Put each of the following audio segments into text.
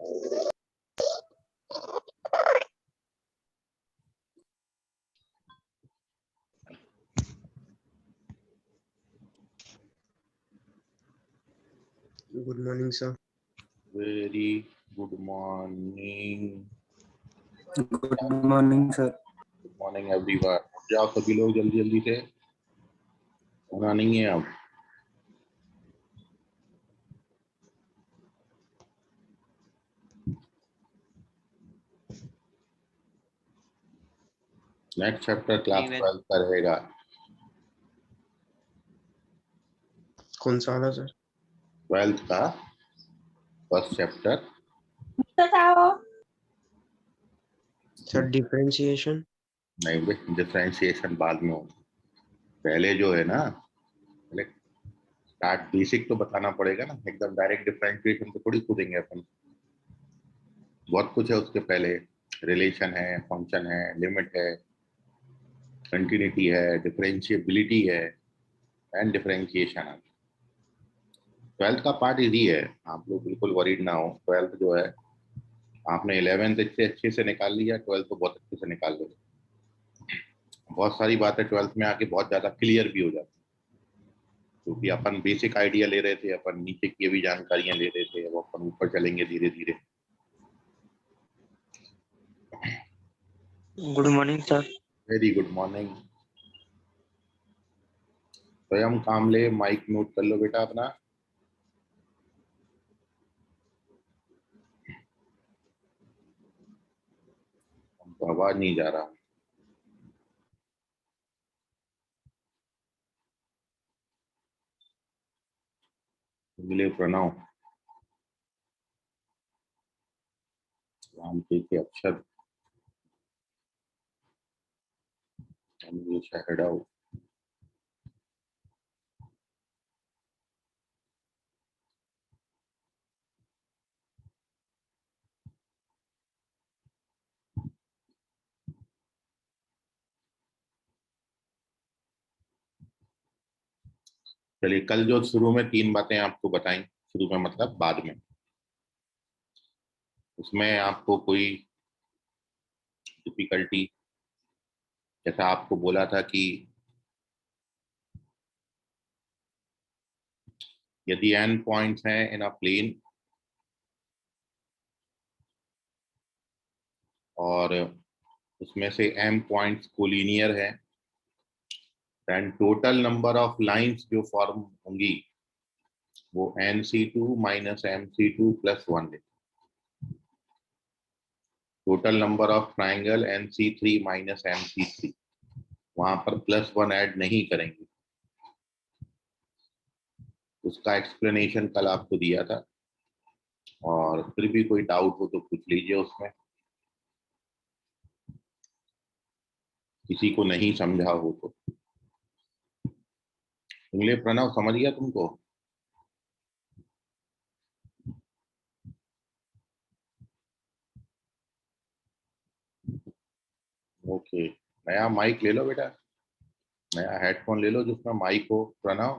Good morning, sir. Very good morning. Good morning sir. Good morning everyone. जाओ सभी लोग जल्दी जल्दी से, होना नहीं है अब। नेक्स्ट चैप्टर क्लास 12 का रहेगा। कौन सा वाला सर? 12th का फर्स्ट चैप्टर। Sir differentiation. नहीं भाई, डिफरेंशिएशन बाद में होगा। पहले जो है ना, पहले स्टार्ट बेसिक तो बताना पड़ेगा ना। एकदम डायरेक्ट डिफरेंशिएशन तो थोड़ी कूदेंगे अपन। बहुत कुछ है उसके पहले। रिलेशन है, फंक्शन है, लिमिट है, कंटिन्यूटी है, डिफरेंशिएबिलिटी है एंड डिफरेंशिएशन है। 12th का पार्ट इजी है, आप लोग बिल्कुल वरीड ना हो। 12th जो है, आपने 11th इतने अच्छे से निकाल लिया, 12th को बहुत अच्छे से निकाल लो। बहुत सारी बातें 12th में आके बहुत ज्यादा क्लियर भी हो जाती है, क्योंकि अपन बेसिक आइडिया ले रहे थे, अपन नीचे की भी जानकारियां ले रहे थे, अब अपन ऊपर चलेंगे धीरे धीरे। Good morning sir. Very good morning. स्वयं कामले, माइक म्यूट कर लो बेटा अपना। हमको आवाज नहीं जा रहा। मिले प्रणव, राम के अक्षर, हटाओ। चलिए, कल जो शुरू में 3 बातें आपको बताई, शुरू में मतलब बाद में, उसमें आपको कोई डिफिकल्टी, जैसा आपको बोला था कि यदि n पॉइंट्स हैं इन अ प्लेन और उसमें से m पॉइंट्स कोलिनियर है, then total number of lines जो फॉर्म होंगी वो nc2 माइनस mc2 प्लस 1 है। Total number of triangle nc3 minus mc3, वहां पर प्लस 1 ऐड नहीं करेंगे। उसका एक्सप्लेनेशन कल आपको दिया था, और फिर भी कोई डाउट हो तो पूछ लीजिए उसमें, किसी को नहीं समझा हो तो। इंग्लिश प्रणव समझ गया तुमको? ओके, नया माइक ले लो बेटा, नया हेडफोन ले लो जिसमें माइक हो। प्रणव,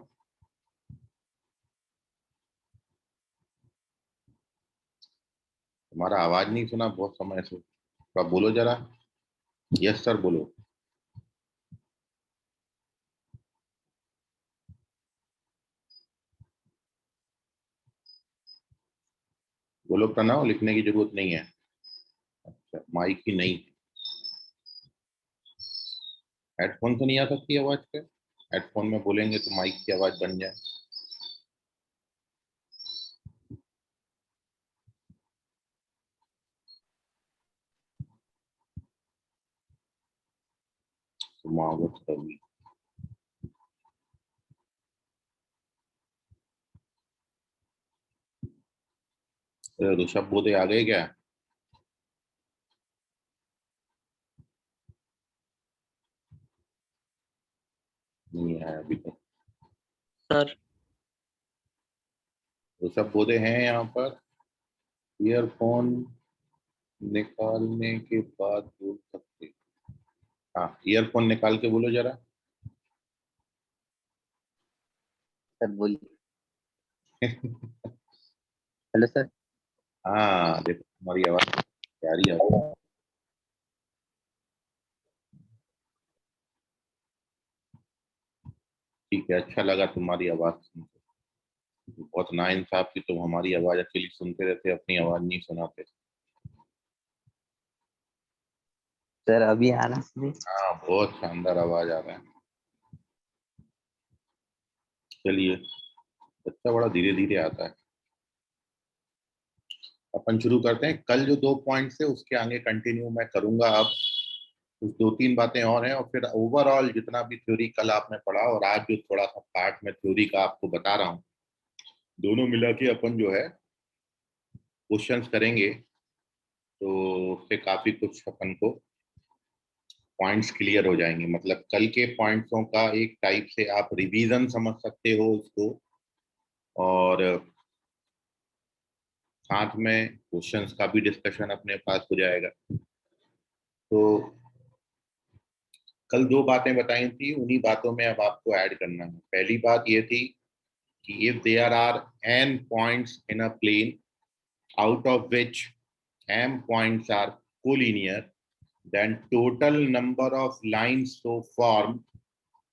तुम्हारा आवाज नहीं सुना बहुत समय से, थोड़ा बोलो जरा। यस सर बोलो। बोलो प्रणव, लिखने की जरूरत नहीं है। अच्छा, माइक ही नहीं, हेडफोन तो नहीं आ सकती आवाज पे? हेडफोन में बोलेंगे तो माइक की आवाज बन जाए। समावत कवि, ऋषभ बोधे आ गए क्या? नहीं है अभी तक। सर ऋषभ बोधे हैं यहाँ पर? ईयरफोन निकालने के बाद बोल सकते। हाँ, ईयरफोन निकाल के बोलो जरा। सर बोलिए। Hello sir. हाँ देखो तुम्हारी आवाज प्यारी है। ठीक है, अच्छा लगा तुम्हारी आवाज सुन के। बहुत नाइंसाफ की तुम हमारी आवाज अकेली सुनते रहते, अपनी आवाज नहीं सुनाते। सर अभी आ रहा है। हाँ बहुत शानदार आवाज आ रहा है। चलिए, बच्चा बड़ा धीरे धीरे आता है। अपन शुरू करते हैं। कल जो 2 पॉइंट्स थे उसके आगे कंटिन्यू मैं करूंगा। अब कुछ 2-3 बातें और हैं, और फिर ओवरऑल जितना भी थ्योरी कल आपने पढ़ा और आज जो थोड़ा सा पार्ट में थ्योरी का आपको बता रहा हूँ, दोनों मिला के अपन जो है क्वेश्चंस करेंगे। तो उससे काफी कुछ अपन को पॉइंट्स क्लियर हो जाएंगे। मतलब कल के पॉइंट्सों का एक टाइप से आप रिवीजन समझ सकते हो उसको, और साथ में क्वेश्चंस का भी डिस्कशन अपने पास हो जाएगा। तो कल 2 बातें बताई थी, उन्हीं बातों में अब आपको ऐड करना है। पहली बात ये थी कि if there are n points in a plane out of which m points are collinear, then total number of lines so formed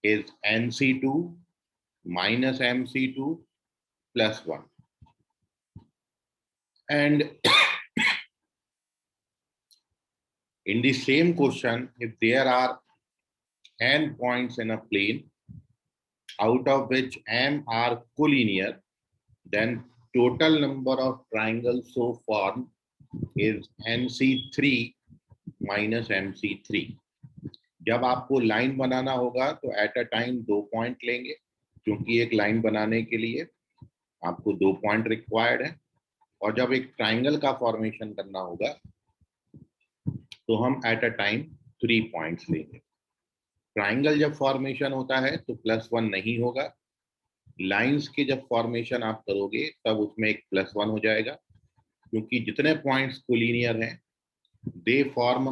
is nc2 minus mc2 plus 1. And in the same question, if there are n points in a plane out of which m are collinear, then total number of triangles so formed is nc3 minus mc3. जब आपको line बनाना होगा तो at a time 2 point लेंगे, क्योंकि एक line बनाने के लिए आपको 2 पॉइंट रिक्वायर्ड है। और जब एक ट्राइंगल का फॉर्मेशन करना होगा तो हम एट अ टाइम 3 पॉइंट्स लेंगे। ट्राइंगल जब फॉर्मेशन होता है तो +1 नहीं होगा। लाइंस के जब फॉर्मेशन आप करोगे तब उसमें एक +1 हो जाएगा, क्योंकि जितने पॉइंट्स कोलिनियर हैं दे फॉर्म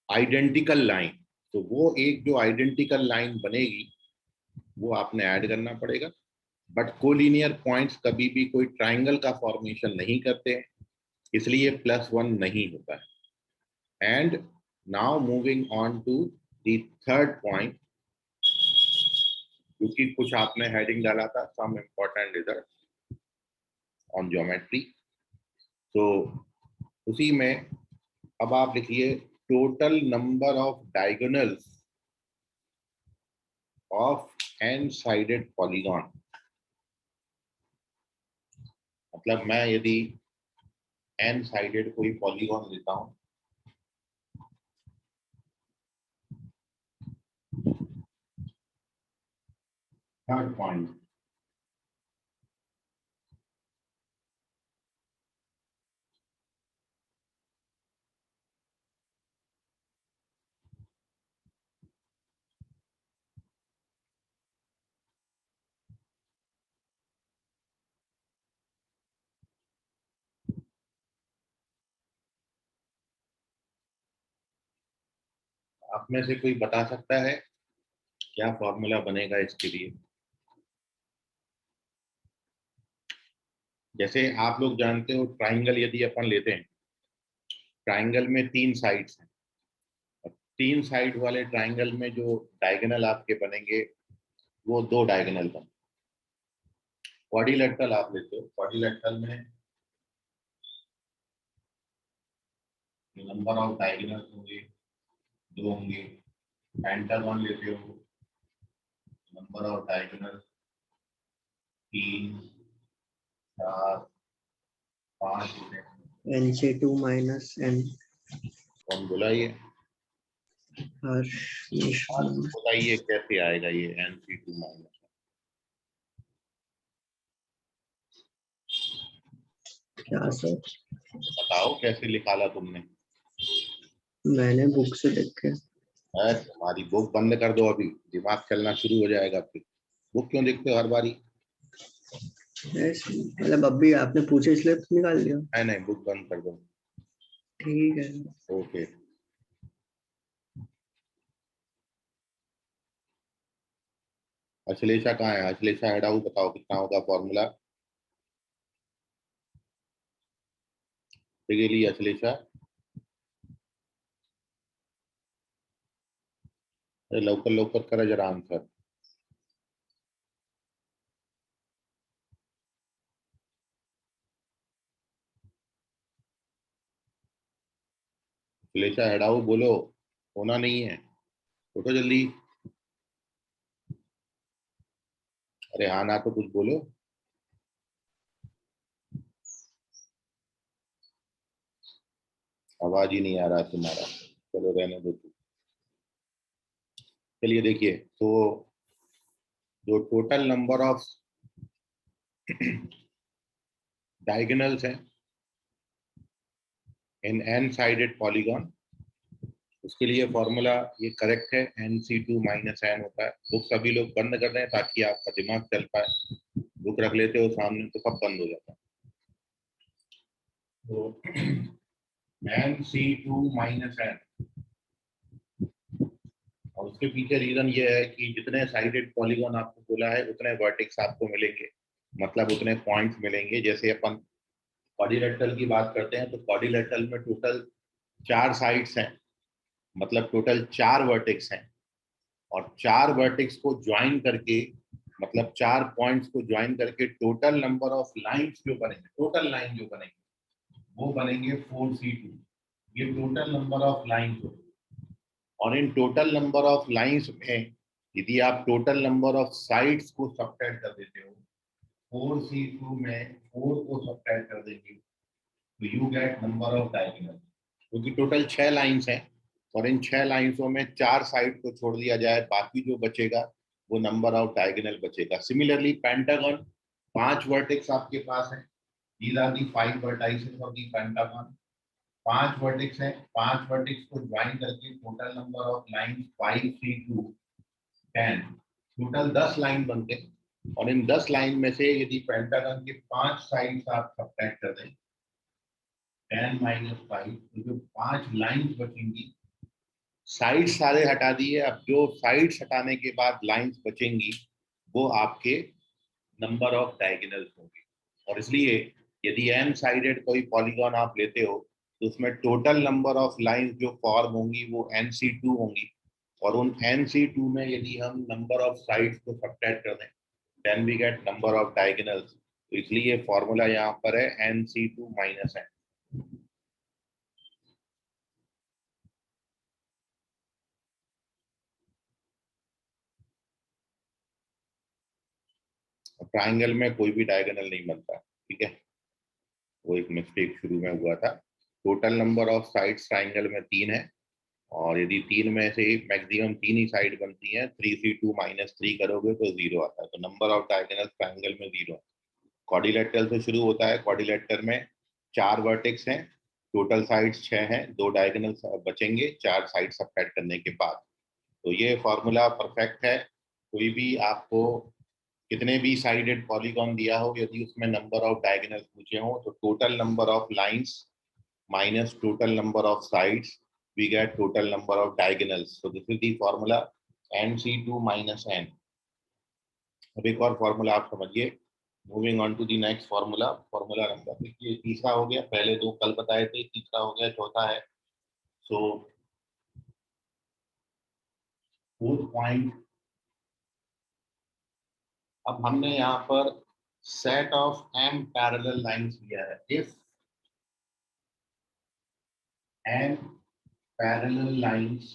आइडेंटिकल लाइन। तो वो एक जो आइडेंटिकल लाइन बनेगी वो आपने ऐड करना पड़ेगा। बट कोलिनियर पॉइंट्स कभी भी कोई ट्राइंगल का फॉर्मेशन नहीं करते हैं, इसलिए +1 नहीं होता है। And now moving on to the third point, क्योंकि कुछ आपने हेडिंग डाला था some important result on geometry, तो उसी में अब आप लिखिए total number of diagonals of n sided polygon. मतलब मैं यदि n साइडेड कोई पॉलीगॉन लेता हूं, थर्ड पॉइंट, आप में से कोई बता सकता है क्या फॉर्मूला बनेगा इसके लिए? जैसे आप लोग जानते हो ट्राइंगल यदि अपन लेते हैं, ट्राइंगल में 3 साइड्स हैं। 3 साइड वाले ट्राइंगल में जो डायगोनल आपके बनेंगे वो 2 डायगोनल बनेंगे। क्वाड्रिलेटरल आप लेते हो, क्वाड्रिलेटरल में नंबर ऑफ डायगोनल होंगे 2 होंगे। पेंटागन लेते हो, नंबर ऑफ डायगोनल 3, 4, 5 होते हैं। NC2 minus N कौन बोला ये? हर्ष बताइए कैसे आएगा ये NC2 माइनस? क्या सर? बताओ कैसे निकाला तुमने? मैंने बुक से लिख के। अरे तुम्हारी बुक बंद कर दो, अभी दिमाग चलना शुरू हो जाएगा फिर। बुक क्यों देखते हो हर बारी? मतलब अभी आपने पूछे इसलिए निकाल दिया। नहीं नहीं, बुक बंद कर दो। ठीक है। ओके। अश्लेषा कहाँ है? अश्लेषा हेड आउट, बताओ कितना होगा फॉर्मूला? गेली अश्लेषा? अरे लवकर लवकर करा जरा आन्सर. अश्लेषा हेड आओ, बोलो. होना नहीं है, उठो जल्दी. अरे हाँ ना तो कुछ बोलो. आवाज ही नहीं आ रहा तुम्हारा. चलो रहने दो तू. चलिए देखिए, तो जो टोटल नंबर ऑफ डायगोनल्स हैं इन एन साइडेड पॉलीगॉन, उसके लिए फॉर्मूला ये करेक्ट है, NC2 माइनस एन होता है. बुक सभी लोग बंद कर दें ताकि आपका दिमाग चल पाए. बुक रख लेते हो सामने तो सब बंद हो जाता है. तो NC2 माइनस एन, और उसके पीछे रीजन ये है कि जितने साइडेड पॉलीगॉन आपको बोला है उतने वर्टेक्स आपको मिलेंगे, मतलब उतने पॉइंट्स मिलेंगे. जैसे अपन क्वाड्रिलेटरल की बात करते हैं तो क्वाड्रिलेटरल में टोटल 4 साइड्स हैं, मतलब टोटल 4 वर्टेक्स हैं. और 4 वर्टेक्स को ज्वाइन करके, मतलब 4 पॉइंट्स को ज्वाइन करके टोटल नंबर ऑफ लाइंस जो बनेंगे, टोटल लाइन जो बनेंगे वो बनेंगे 4C2. ये टोटल नंबर ऑफ लाइंस हो. और in total number of lines में यदि आप टोटल नंबर ऑफ साइड्स को सब्ट्रैक्ट कर देते हो, 4C2 में 4 को सब्ट्रैक्ट कर देंगे तो you get number of diagonal. क्योंकि टोटल 6 लाइंस हैं और इन 6 लाइंसों में 4 साइड को छोड़ दिया जाए, बाकी जो बचेगा वो नंबर ऑफ डायगोनल बचेगा. सिमिलरली पेंटागन, 5 वर्टेक्स आपके पास है. These are the 5 vertices of the pentagon. 5 vertex है, 5 वर्टेक्स को ज्वाइन करके total number of lines 5, 3, 2, 10, total 10 line बनते हैं. और इन 10 लाइन में से यदि पेंटागन के 5 साइड्स आप सब्ट्रैक्ट कर दें, 10 माइनस 5, तो जो 5 लाइंस बचेंगी, साइड सारे हटा दिए, अब जो साइड्स हटाने के बाद लाइंस बचेंगी वो आपके नंबर ऑफ डायगोनल्स होंगे. और इसलिए यदि एन साइडेड कोई पॉलीगॉन आप लेते हो तो उसमें टोटल नंबर ऑफ लाइंस जो फॉर्म होंगी वो NC2 होंगी. और उन NC2 में यदि हम नंबर ऑफ साइड्स को सब्ट्रैक्ट कर दें then we get number of diagonals. तो इसलिए फॉर्मूला यहाँ पर है NC2 माइनस एन. ट्राइंगल में कोई भी डायगोनल नहीं बनता, ठीक है. वो एक मिस्टेक शुरू में हुआ था. Total number of sides triangle में 3 है, और यदि 3 में से मैक्सिमम 3 ही साइड बनती है, 3C2 माइनस 3 करोगे तो 0 आता है. तो नंबर ऑफ डायगोनल ट्राइंगल में 0 है. क्वाड्रिलेटरल से शुरू होता है. क्वाड्रिलेटर में 4 वर्टेक्स हैं, टोटल साइड्स 6 हैं, 2 डायगोनल बचेंगे 4 साइड सब्ट्रैक्ट करने के बाद. तो ये फॉर्मूला परफेक्ट है. कोई भी आपको कितने भी साइडेड पॉलीगॉन दिया हो, यदि उसमें नंबर ऑफ डायगोनल पूछे हो तो total number of lines minus total number of sides, we get total number of diagonals. So this is the formula NC2 minus n. अब एक और फॉर्मूला आप समझिए. Moving on to the next formula. Formula number देखिए, तीसरा हो गया, पहले 2 कल बताए थे, तीसरा हो गया, चौथा है. सो फोर्थ पॉइंट, अब हमने यहाँ पर set of m parallel lines लिया है. If m parallel lines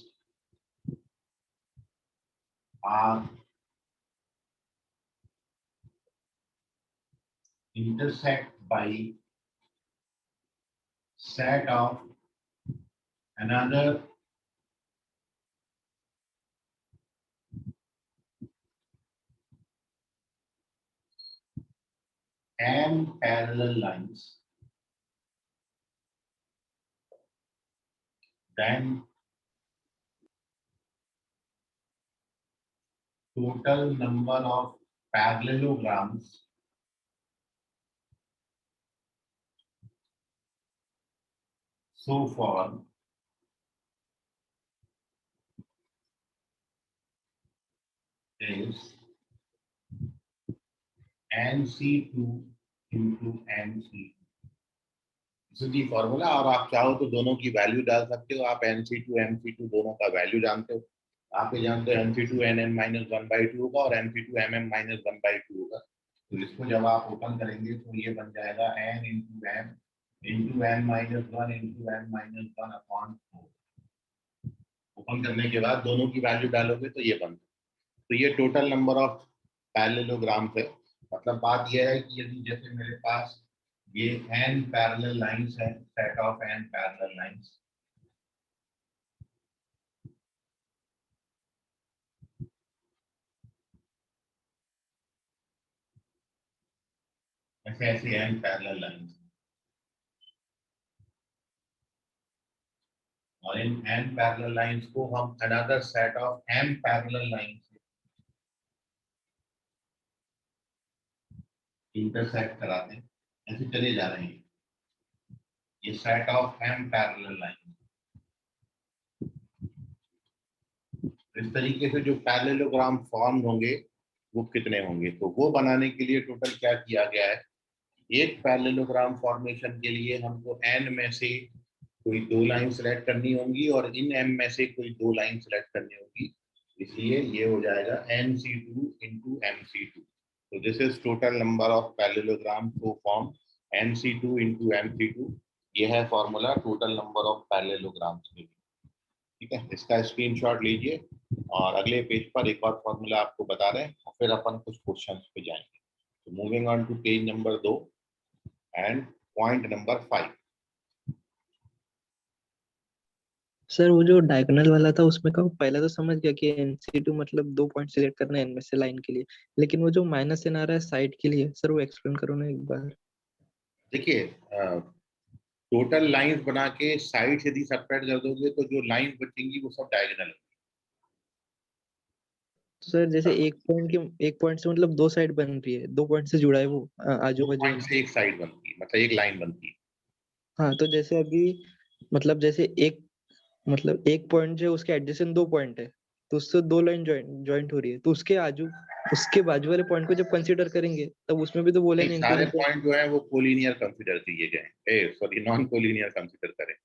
are intersect by set of another m parallel lines, then total number of parallelograms so far is NC2 into NC2. Sidhi formula. और आप चाहो तो दोनों की value डाल सकते हो। आप NC2 MC2 दोनों का वैल्यू जानते हो। आप ये जानते हो NC2 NN-1/2 होगा और NC2 MM-1/2 होगा। तो इसको जब आप ओपन करेंगे तो ये बन जाएगा n into m into n-1 into n-1 upon 4। Open करने के बाद दोनों की वैल्यू डालोगे तो ये बनता है। तो ये टोटल नंबर ऑफ पैरेललोग्राम्स है। मतलब बात यह है कि यदि जैसे मेरे पास ये n पैरेलल लाइंस है, set of n parallel lines, ऐसे ऐसे n पैरेलल लाइंस, और इन n पैरेलल लाइंस को हम another set of m parallel lines intersect कराते हैं। ऐसे चले जा रहे हैं ये set of m parallel line. इस तरीके से जो पैरेललोग्राम फॉर्म होंगे वो कितने होंगे, तो वो बनाने के लिए टोटल क्या किया गया है, एक पैरेललोग्राम फॉर्मेशन के लिए हमको n में से कोई 2 लाइन सेलेक्ट करनी होंगी और इन m में से कोई 2 लाइन सेलेक्ट करनी होगी। इसलिए ये हो जाएगा NC2 इंटू MC2। तो this is total number of parallelogram to form NC2 into MC2। ये है formula total number of parallelograms के लिए। ठीक है, इसका स्क्रीनशॉट लीजिए और अगले पेज पर एक और फॉर्मूला आपको बता रहे हैं और फिर अपन कुछ क्वेश्चंस पे जाएंगे। तो moving on to page number 2 and point number 5। Sir वो जो डायगोनल वाला था उसमें का पहले तो समझ गया कि NC2 मतलब 2 पॉइंट सिलेक्ट करना है इनमें से लाइन के लिए, लेकिन वो जो माइनस n आ रहा है साइड के लिए, सर वो एक्सप्लेन करो ना एक बार। देखिए टोटल लाइंस बना के साइड से यदि सेपरेट कर दोगे तो जो लाइन बचेंगी वो सब डायगोनल है। तो सर जैसे एक पॉइंट से मतलब 2 साइड बन रही है, 2 पॉइंट से जुड़ा है वो आजू 2 बाजू पॉइंट से एक साइड बनती है, मतलब एक लाइन बनती है। हाँ तो जैसे अभी मतलब जैसे एक पॉइंट जो है उसके एडजेसेंट 2 पॉइंट है, तो उससे 2 लाइन ज्वाइंट हो रही है, तो उसके बाजू वाले पॉइंट को जब कंसीडर करेंगे तब उसमें भी तो वो लाइन सारे इंक्लूड। पॉइंट जो है वो कोलिनियर कंसीडर किए गए, सॉरी नॉन कोलिनियर कंसीडर करें।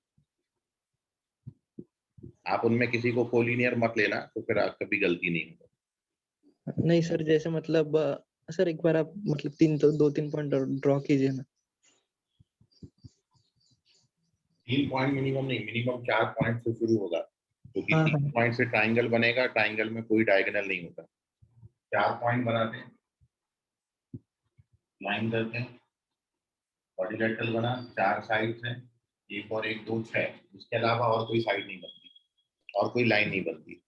आप उनमें किसी को कोलिनियर मत लेना, तो फिर आप कभी गलती नहीं होगा। नहीं सर जैसे मतलब सर एक बार आप मतलब 2-3 पॉइंट ड्रॉ कीजिए ना। 3 पॉइंट मिनिमम नहीं, मिनिमम 4 पॉइंट से शुरू होगा, क्योंकि हाँ 3 हाँ पॉइंट से ट्राइंगल बनेगा, ट्राइंगल में कोई डायगोनल नहीं होता। 4 पॉइंट बनाते हैं, लाइन करते हैं, क्वाड्रिलेटरल बना, 4 साइड्स हैं, 1 और 1 2 6, इसके अलावा और कोई साइड नहीं बनती और कोई लाइन नहीं बनती।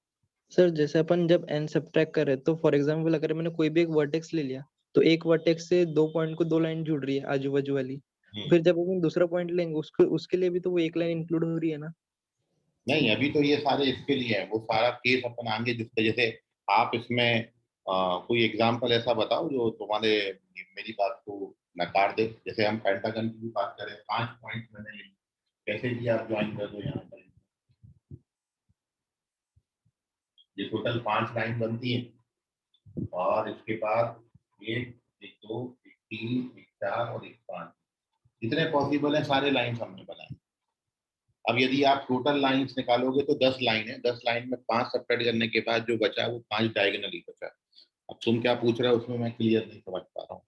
सर जैसे अपन जब n सब्ट्रैक्ट करें तो फॉर एग्जांपल अगर मैंने कोई भी एक वर्टेक्स ले लिया तो एक वर्टेक्स से 2 पॉइंट को 2 लाइन जुड़ रही है आजू बाजू वाली, फिर जब अपन दूसरा पॉइंट लेंगे उसके लिए भी तो वो एक लाइन इंक्लूड हो रही है ना। नहीं, अभी तो ये सारे इसके लिए है, वो सारा केस अपन आगे जिस वजह से आप इसमें कोई एग्जांपल ऐसा बताओ जो तुम्हारे मेरी बात को नकार दे। जैसे हम पेंटागन की भी बात करें, 5 पॉइंट मैंने लिखे, कैसे भी आप ज्वाइन कर दो यहाँ पर, ये टोटल 5 लाइन बनती है और इसके बाद 1 1 2 1 3 1 4 और 1 5, जितने पॉसिबल है सारे लाइंस हमने बनाए। अब यदि आप टोटल लाइंस निकालोगे तो 10 लाइन है, 10 लाइन में 5 सेपरेट करने के बाद जो बचा वो 5 डायगोनल ही बचा। अब तुम क्या पूछ रहे हो उसमें मैं क्लियर नहीं समझ पा रहा हूँ।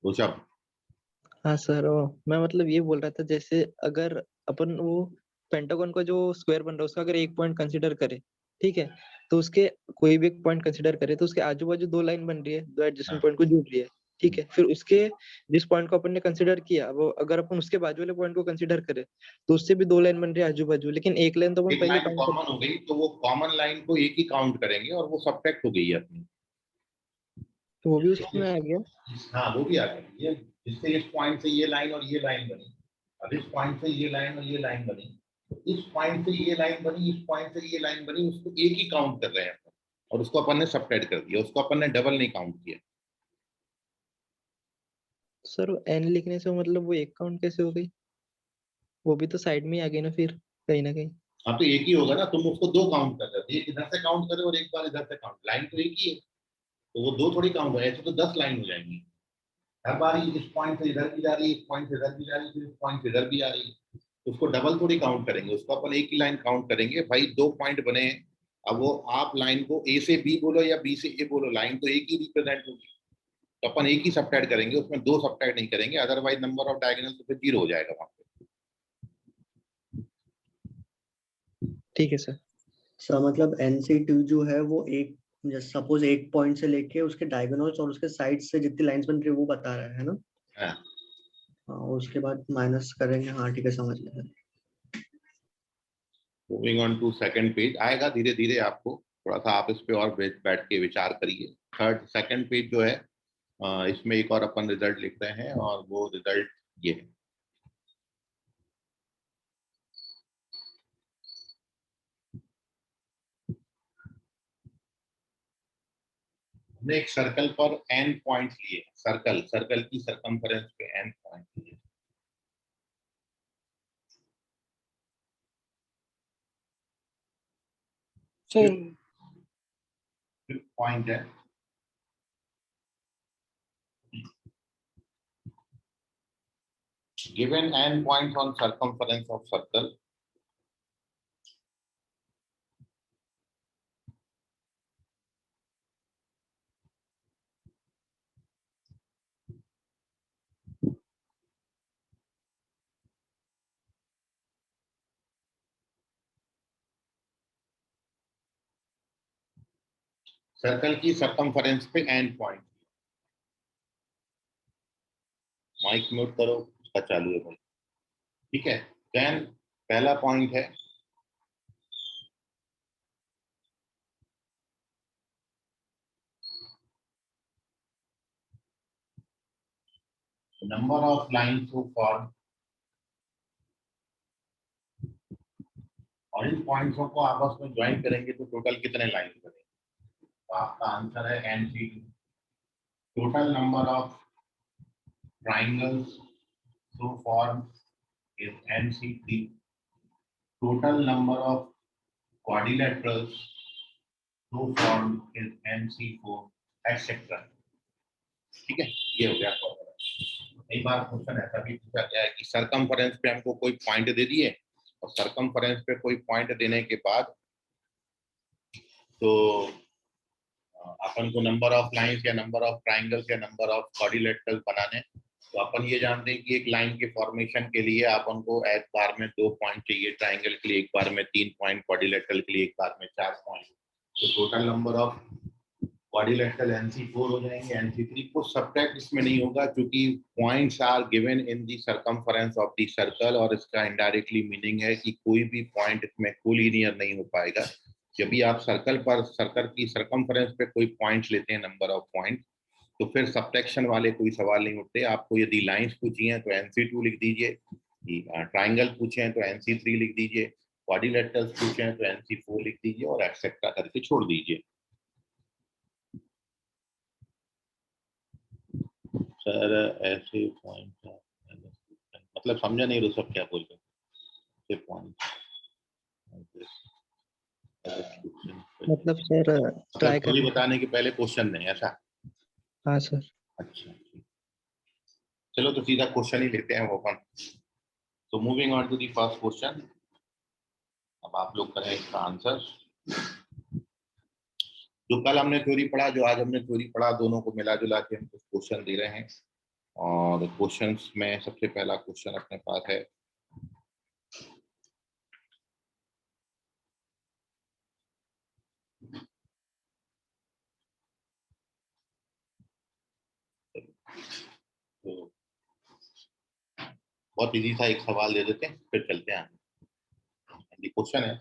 ऋषभ, हाँ सर मैं मतलब ये बोल रहा था जैसे अगर अपन वो पेंटागन का जो स्क्वायर बन रहा है उसका अगर एक पॉइंट कंसीडर करें, ठीक है, तो उसके कोई भी एक पॉइंट कंसीडर करें तो उसके आजू बाजू 2 लाइन बन रही है, 2 एडजेसेंट हाँ, पॉइंट को जोड़ रही है, ठीक है, फिर उसके जिस पॉइंट को अपन ने कंसीडर किया वो अगर अपन उसके बाजू वाले पॉइंट को कंसीडर करें तो उससे भी 2 लाइन बन रही है आजू बाजू, लेकिन एक लाइन तो अपन एक पहले लाइन काउंट कर। कॉमन हो गई तो वो कॉमन लाइन को एक ही काउंट करेंगे और वो सब्ट्रैक्ट हो गई है अपनी। तो वो भी उसमें आ गया। हाँ, वो भी आ गई। ये जिससे इस पॉइंट से ये लाइन और ये लाइन बनी, अब इस पॉइंट से ये लाइन और ये लाइन बनी, तो इस पॉइंट से ये लाइन बनी, इस पॉइंट से ये लाइन बनी, उसको एक ही काउंट कर रहे हैं अपन, और उसको अपन ने सब्ट्रैक्ट कर दिया, उसको अपन ने डबल नहीं काउंट किया। सर एन लिखने से मतलब वो एक काउंट कैसे हो गई, वो भी तो साइड में ही आ गई ना फिर कहीं ना कहीं। हाँ, तो एक ही होगा ना, तुम उसको 2 काउंट कर रहे हो, एक इधर से काउंट करे और एक बार इधर से काउंट, लाइन तो एक ही है, तो वो 2 थोड़ी काउंट हो, ऐसे तो 10 लाइन हो जाएंगी। हर बार इस पॉइंट से इधर भी जा रही है, इस पॉइंट से इधर भी जा रही है, फिर इस पॉइंट से इधर भी आ रही है, उसको डबल थोड़ी काउंट करेंगे, उसको अपन एक ही लाइन काउंट करेंगे। भाई 2 पॉइंट बने हैं, अब वो आप लाइन को ए से बी बोलो या बी से ए बोलो, लाइन तो एक ही रिप्रेजेंट होगी, तो अपन एक ही सबट्रैक्ट करेंगे, उसमें 2 सबट्रैक्ट नहीं करेंगे, अदरवाइज नंबर ऑफ डायगोनल तो फिर 0 हो जाएगा वहां पे। ठीक है सर। सर मतलब NC2 जो है वो एक, जैसे सपोज एक पॉइंट से लेके उसके डायगोनल्स और उसके साइड से जितनी लाइंस बन रही है वो बता रहा है ना? हाँ, हाँ, उसके बाद माइनस करेंगे। हाँ ठीक है, समझ गया। Moving on to second page, आएगा धीरे धीरे आपको, थोड़ा सा आप इस पे और बैठ के विचार करिए। थर्ड सेकंड पेज जो है, इसमें एक और अपन रिजल्ट लिख रहे हैं, और वो रिजल्ट ये है। हमने एक सर्कल पर n पॉइंट लिए, सर्कल सर्कल की सरकमफेरेंस पे n पॉइंट लिए। पॉइंट है given n points on circumference of circle, circle की सरकमफेरेंस पे n पॉइंट। माइक म्यूट करो, उसका चालू है भाई, ठीक है। देन पहला पॉइंट है number of line so form, और इन पॉइंट्सों को आपस में ज्वाइन करेंगे तो टोटल कितने लाइन बनेंगे, तो आपका आंसर है NC। Total number of triangles so formed is NC3. Total number of quadrilaterals so formed is NC4, etc. ठीक है, ये हो गया फॉर्मूला। कई बार क्वेश्चन ऐसा भी पूछा गया है कि सरकमफेरेंस पे हमको कोई पॉइंट दे दिए, और सरकमफेरेंस पे कोई पॉइंट देने के बाद तो अपन को नंबर ऑफ लाइंस या नंबर ऑफ ट्राइंगल्स या नंबर ऑफ क्वाड्रिलेटरल्स बनाने, तो अपन ये जानते हैं कि एक लाइन के फॉर्मेशन के लिए अपन को एक बार में 2 पॉइंट चाहिए, ट्राइंगल के लिए एक बार में 3 पॉइंट, क्वाड्रिलेटरल के लिए एक बार में 4 पॉइंट, तो total number of quadrilateral NC4 हो जाएंगे। NC3 को सबट्रैक्ट इसमें नहीं होगा क्योंकि points are given in the circumference of the circle, और इसका इनडायरेक्टली मीनिंग है कि कोई भी पॉइंट इसमें कोलिनियर नहीं हो पाएगा। जब भी आप सर्कल पर सर्कल की सरकमफेरेंस पे कोई पॉइंट्स लेते हैं, नंबर ऑफ पॉइंट, तो फिर सब्ट्रैक्शन वाले कोई सवाल नहीं उठते। आपको यदि लाइंस पूछी हैं तो NC2 लिख दीजिए, ट्राइंगल पूछे हैं तो NC3 लिख दीजिए, क्वाड्रिलेटरल्स पूछे हैं तो NC4 लिख दीजिए, और एक्सेट्रा करके छोड़ दीजिए। सर ऐसे पॉइंट मतलब समझा नहीं, ऋषभ क्या बोल रहे पॉइंट, मतलब सर ट्राई थोड़ी कर। बताने के पहले क्वेश्चन नहीं ऐसा? हाँ सर। अच्छा, चलो तो सीधा क्वेश्चन ही लेते हैं वो अपन। तो moving on to the first question, अब आप लोग करें इसका आंसर। जो कल हमने थ्योरी पढ़ा, जो आज हमने थ्योरी पढ़ा, दोनों को मिला जुला के हम कुछ क्वेश्चन दे रहे हैं, और क्वेश्चंस में सबसे पहला क्वेश्चन अपने पास है तो बहुत इजी सा एक सवाल दे देते हैं, फिर चलते हैं। क्वेश्चन है,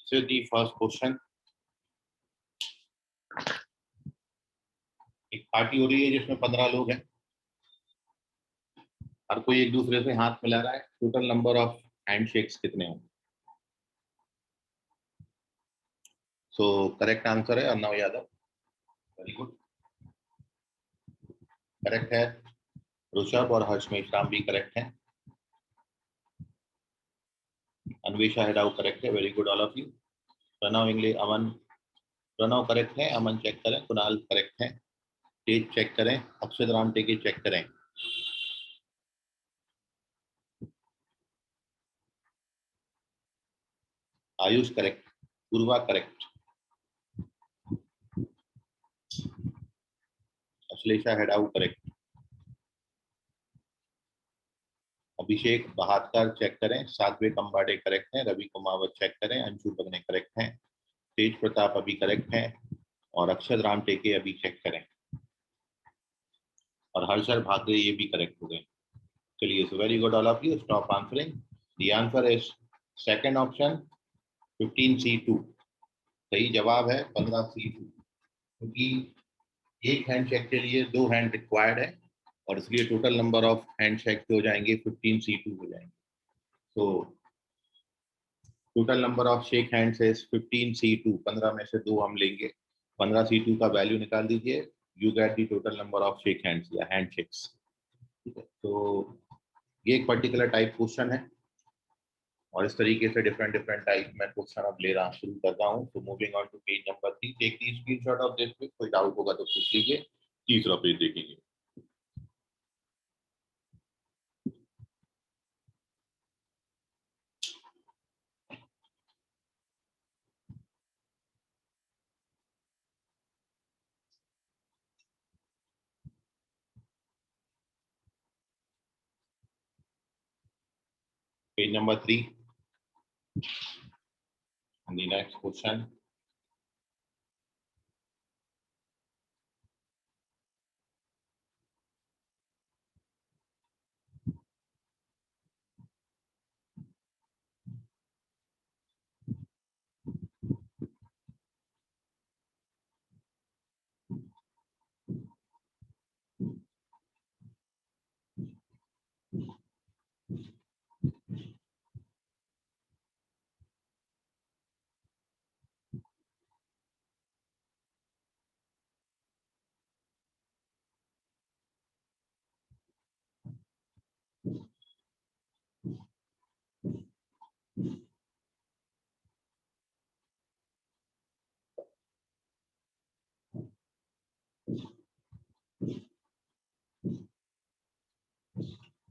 So the first question, एक पार्टी हो रही है जिसमें 15 लोग हैं, हर कोई एक दूसरे से हाथ मिला रहा है, टोटल नंबर ऑफ हैंडशेक्स कितने होंगे? सो करेक्ट आंसर है Arnav Yadav, very good, correct है। ऋषभ और हर्ष मेश्राम भी करेक्ट हैं। अन्वेषा हेडाउ करेक्ट है, very good all of you. Pranav English, Aman, Pranav correct है, अमन चेक करें, कुणाल करेक्ट है, तेज चेक करें, अक्षत राम टेके चेक करें। आयुष करेक्ट, पूर्वा करेक्ट, अश्लेषा हेडाउ करेक्ट, अभिषेक बहादुर चेक करें, साध्वी कंबाड़े करेक्ट हैं, रवि कुमावत चेक करें, अंशु बगने करेक्ट हैं, तेज प्रताप अभी करेक्ट हैं, और अक्षत राम टेके अभी चेक करें, और हर्षल भाकरे ये भी करेक्ट हो गए। चलिए, so very good all of you, stop answering. The answer is second option 15C2, सही जवाब है 15C2, क्योंकि एक हैंड चेक के लिए 2 हैंड रिक्वायर्ड है, और इसलिए total number of hand check हो जाएंगे 15C2 हो जाएंगे। तो total number of shake hands is 15C2, 15 में से 2 हम लेंगे, 15C2 का वैल्यू निकाल दीजिए, you get the total number of shake hands या हैंड शेक्स। तो ये एक पर्टिकुलर टाइप क्वेश्चन है, और इस तरीके से डिफरेंट डिफरेंट टाइप में क्वेश्चन अब ले रहा शुरू कर रहा हूँ। तो moving on to page number 3, take the screenshot of this, कोई डाउट होगा तो पूछ लीजिए। तीसरा पेज देखेंगे। Page number 3, and the next question.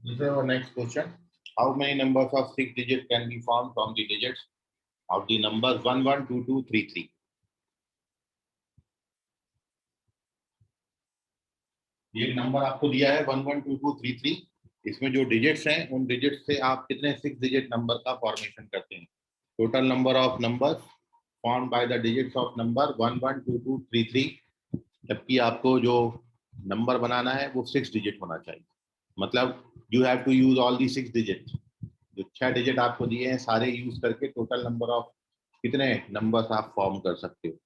This is our next question. How many numbers of 6 digits can be formed from the digits of the numbers 1, 1, 2, 2, 3, 3? ये एक number आपको दिया है 1, 1, 2, 2, 3, 3, इसमें जो डिजिट्स हैं उन डिजिट्स से आप कितने 6 डिजिट नंबर का फॉर्मेशन करते हैं? Total number of numbers formed by the digits of number 1, 1, 2, 2, 3, 3, जबकि आपको जो नंबर बनाना है वो 6 डिजिट होना चाहिए। मतलब you have to use all the 6 digit, जो 6 डिजिट आपको दिए हैं सारे यूज करके टोटल नंबर ऑफ कितने नंबर्स आप फॉर्म कर सकते हो।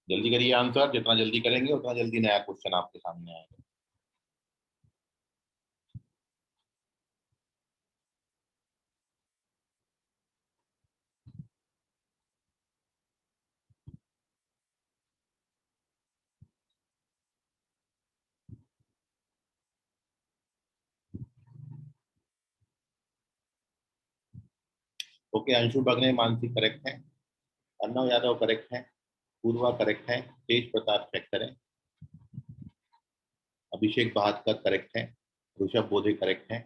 जल्दी करिए आंसर, जितना जल्दी करेंगे उतना जल्दी नया क्वेश्चन आपके सामने आएगा। ओके, अंशु बगने मानसी करेक्ट है, अर्णव यादव करेक्ट है, पूर्वा करेक्ट है, तेज प्रताप चेक करें, अभिषेक बहादुर करेक्ट है, ऋषभ बोधे करेक्ट है,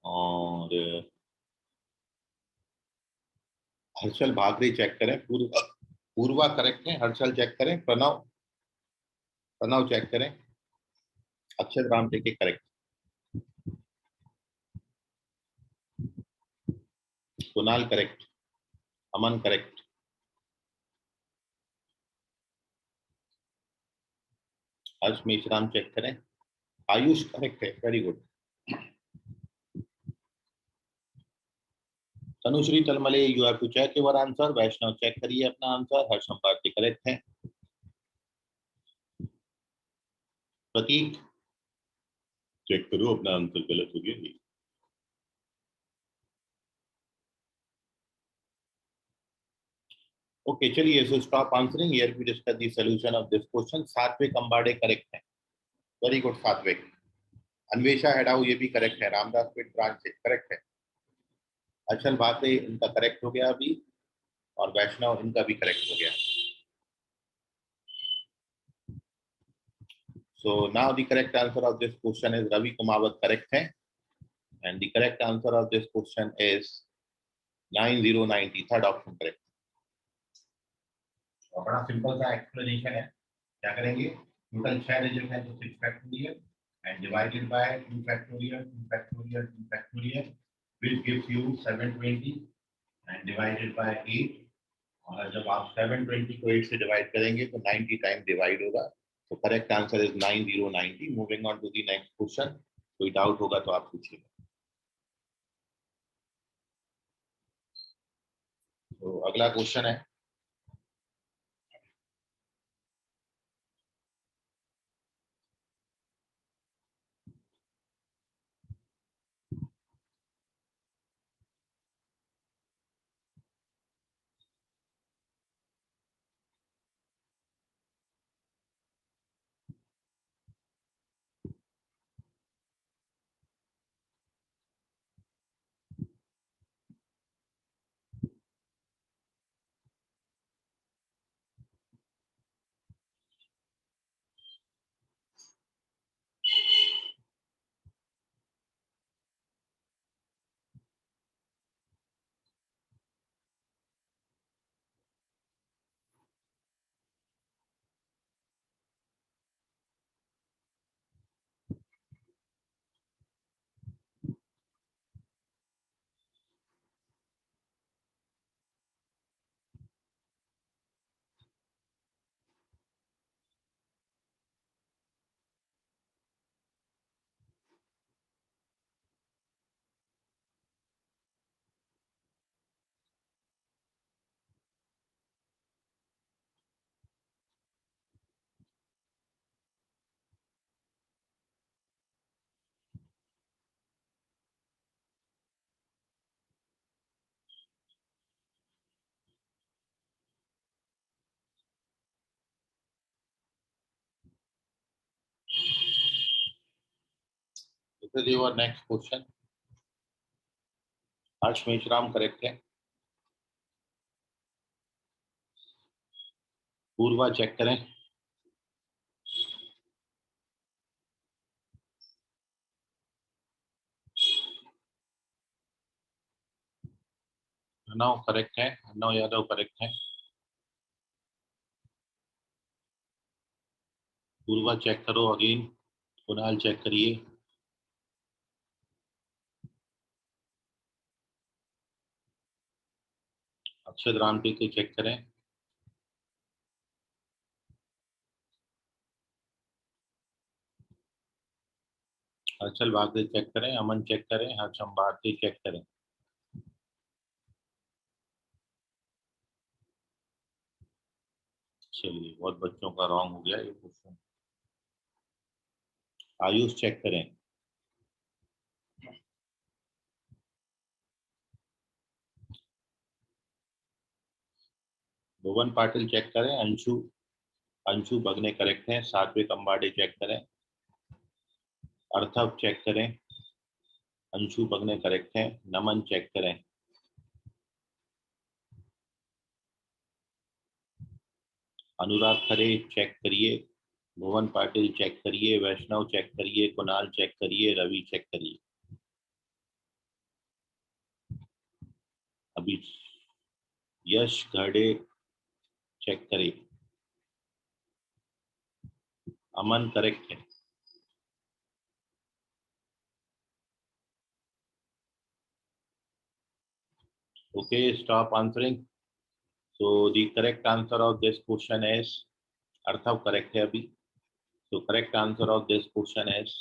और हर्षल भाकरे चेक करें, पूर्वा करेक्ट है, हर्षल चेक करें, प्रणव चेक करें, Akshat Ram Teke correct, Kunal correct, Aman correct, Harsh Meshram check करें, आयुष करेक्ट है, very good, Tanushree Talmale, you have to check your answer. Vaishnav check करिए अपना आंसर। हर्षम पार्टी करेक्ट है। प्रतीक चेक करो अपना आंसर, गलत हो गया। ओके चलिए, so stop answering, here we discuss the solution of this question. Satvik Ambade correct है, वेरी गुड सात्विक। अन्वेषा हेडाऊ ये भी करेक्ट है। रामदास पिट ब्रांच से करेक्ट है। अचल भाकरे इनका करेक्ट हो गया अभी, और वैष्णव इनका भी करेक्ट हो गया। So now the correct answer of this question is Ravi Kumawat correct है, and the correct answer of this question is 9090, third option correct। और बड़ा सिंपल सा एक्सप्लेनेशन है। क्या करेंगे, टोटल 6 डिजिट है तो 6 factorial and divided by 2 factorial 2 factorial 2 factorial which gives you 720 and divided by 8। और जब आप 720 को 8 से डिवाइड करेंगे तो 90 टाइम डिवाइड होगा। तो correct answer is 9090। Moving on to the next question. कोई डाउट होगा तो आप पूछिएगा। तो अगला क्वेश्चन है, this is your next question. Harsh Meshram correct है। पूर्वा चेक करें। अर्णव करेक्ट है। अर्णव यादव करेक्ट है। पूर्वा चेक करो अगेन। कुणाल चेक करिए। अक्षत रामटी को चेक करें। हर्षल भागरे चेक करें। अमन चेक करें। हर्षम भारती चेक करें। चलिए, बहुत बच्चों का रॉन्ग हो गया ये क्वेश्चन। आयुष चेक करें। भुवन पाटिल चेक करें। अंशु बगने करेक्ट है। सात्विक अंबाड़े चेक करें। अर्थव चेक करें। अंशु बगने करेक्ट है। नमन चेक करें। अनुराग खरे चेक करिए। भुवन पाटिल चेक करिए। वैष्णव चेक करिए। कुणाल चेक करिए। रवि चेक करिए। अभी यश घड़े चेक करिए। अमन करेक्ट है। Okay, stop answering. So the correct answer of this question is, अर्थव करेक्ट है अभी। तो correct answer of this question is,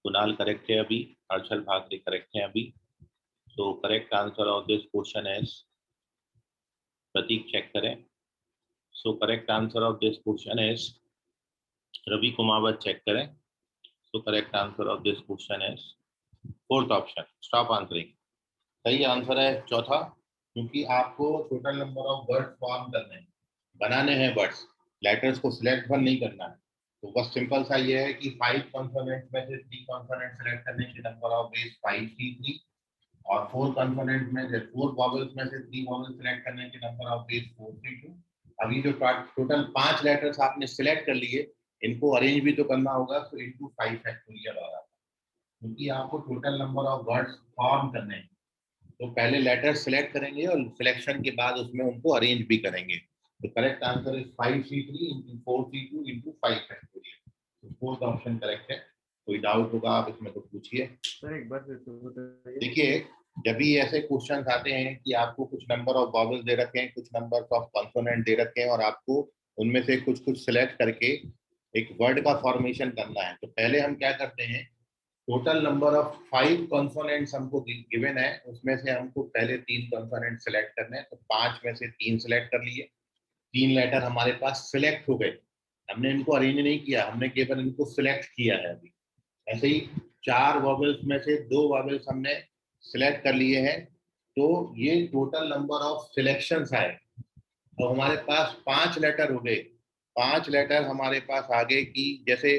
Kunal correct है अभी। हर्षल भाकरे करेक्ट है अभी। So correct answer of this question is, Pratik check करें. So correct answer of this question is, Ravi Kumawat check करें. So correct answer of this question is fourth option. Stop answering. सही answer है चौथा, क्योंकि आपको total number of words form करने हैं, बनाने हैं वर्ड्स, लेटर्स को सिलेक्ट पर नहीं करना है. तो बस सिंपल सा ये है कि 5 कॉन्सोनेंट में से 3 कॉन्सोनेंट सिलेक्ट करने के नंबर ऑफ वेज 5C3 और 4 कॉन्सोनेंट में से 4 वॉवेल्स में से 3 वॉवेल्स सिलेक्ट करने के नंबर ऑफ वेज 4C2. अभी जो टोटल 5 लेटर्स आपने सिलेक्ट कर लिए, इनको अरेंज भी तो करना होगा, तो इनटू 5 फैक्टोरियल आ रहा है, क्योंकि आपको total number of words form करने हैं. तो पहले लेटर सिलेक्ट करेंगे और सिलेक्शन के बाद उसमें उनको अरेंज भी करेंगे. तो correct answer is 5C3 into 4C2 into 5 factorial. तो फोर्थ ऑप्शन करेक्ट है. कोई डाउट होगा आप इसमें तो पूछिए. सर एक बार फिर से बताइए. देखिए, जब भी ऐसे क्वेश्चंस आते हैं कि आपको कुछ नंबर ऑफ वॉवेल्स दे रखे हैं, कुछ नंबर ऑफ कॉन्सोनेंट दे रखे हैं और आपको उनमें से कुछ कुछ सिलेक्ट करके एक वर्ड का फॉर्मेशन करना है, तो पहले हम क्या करते हैं, टोटल नंबर ऑफ 5 कॉन्सोनेंट्स हमको गिवन है, उसमें से हमको पहले 3 कॉन्सोनेंट सिलेक्ट करने हैं. तो 5 में से 3 सिलेक्ट कर लिए, 3 लेटर हमारे पास सिलेक्ट हो गए. हमने इनको अरेंज नहीं किया, हमने केवल इनको सिलेक्ट किया है. अभी ऐसे ही 4 वॉवेल्स में से 2 वॉवेल्स हमने सिलेक्ट कर लिए हैं. तो ये टोटल नंबर ऑफ सिलेक्शंस आए. तो हमारे पास 5 लेटर हो गए. 5 लेटर हमारे पास आ गए कि जैसे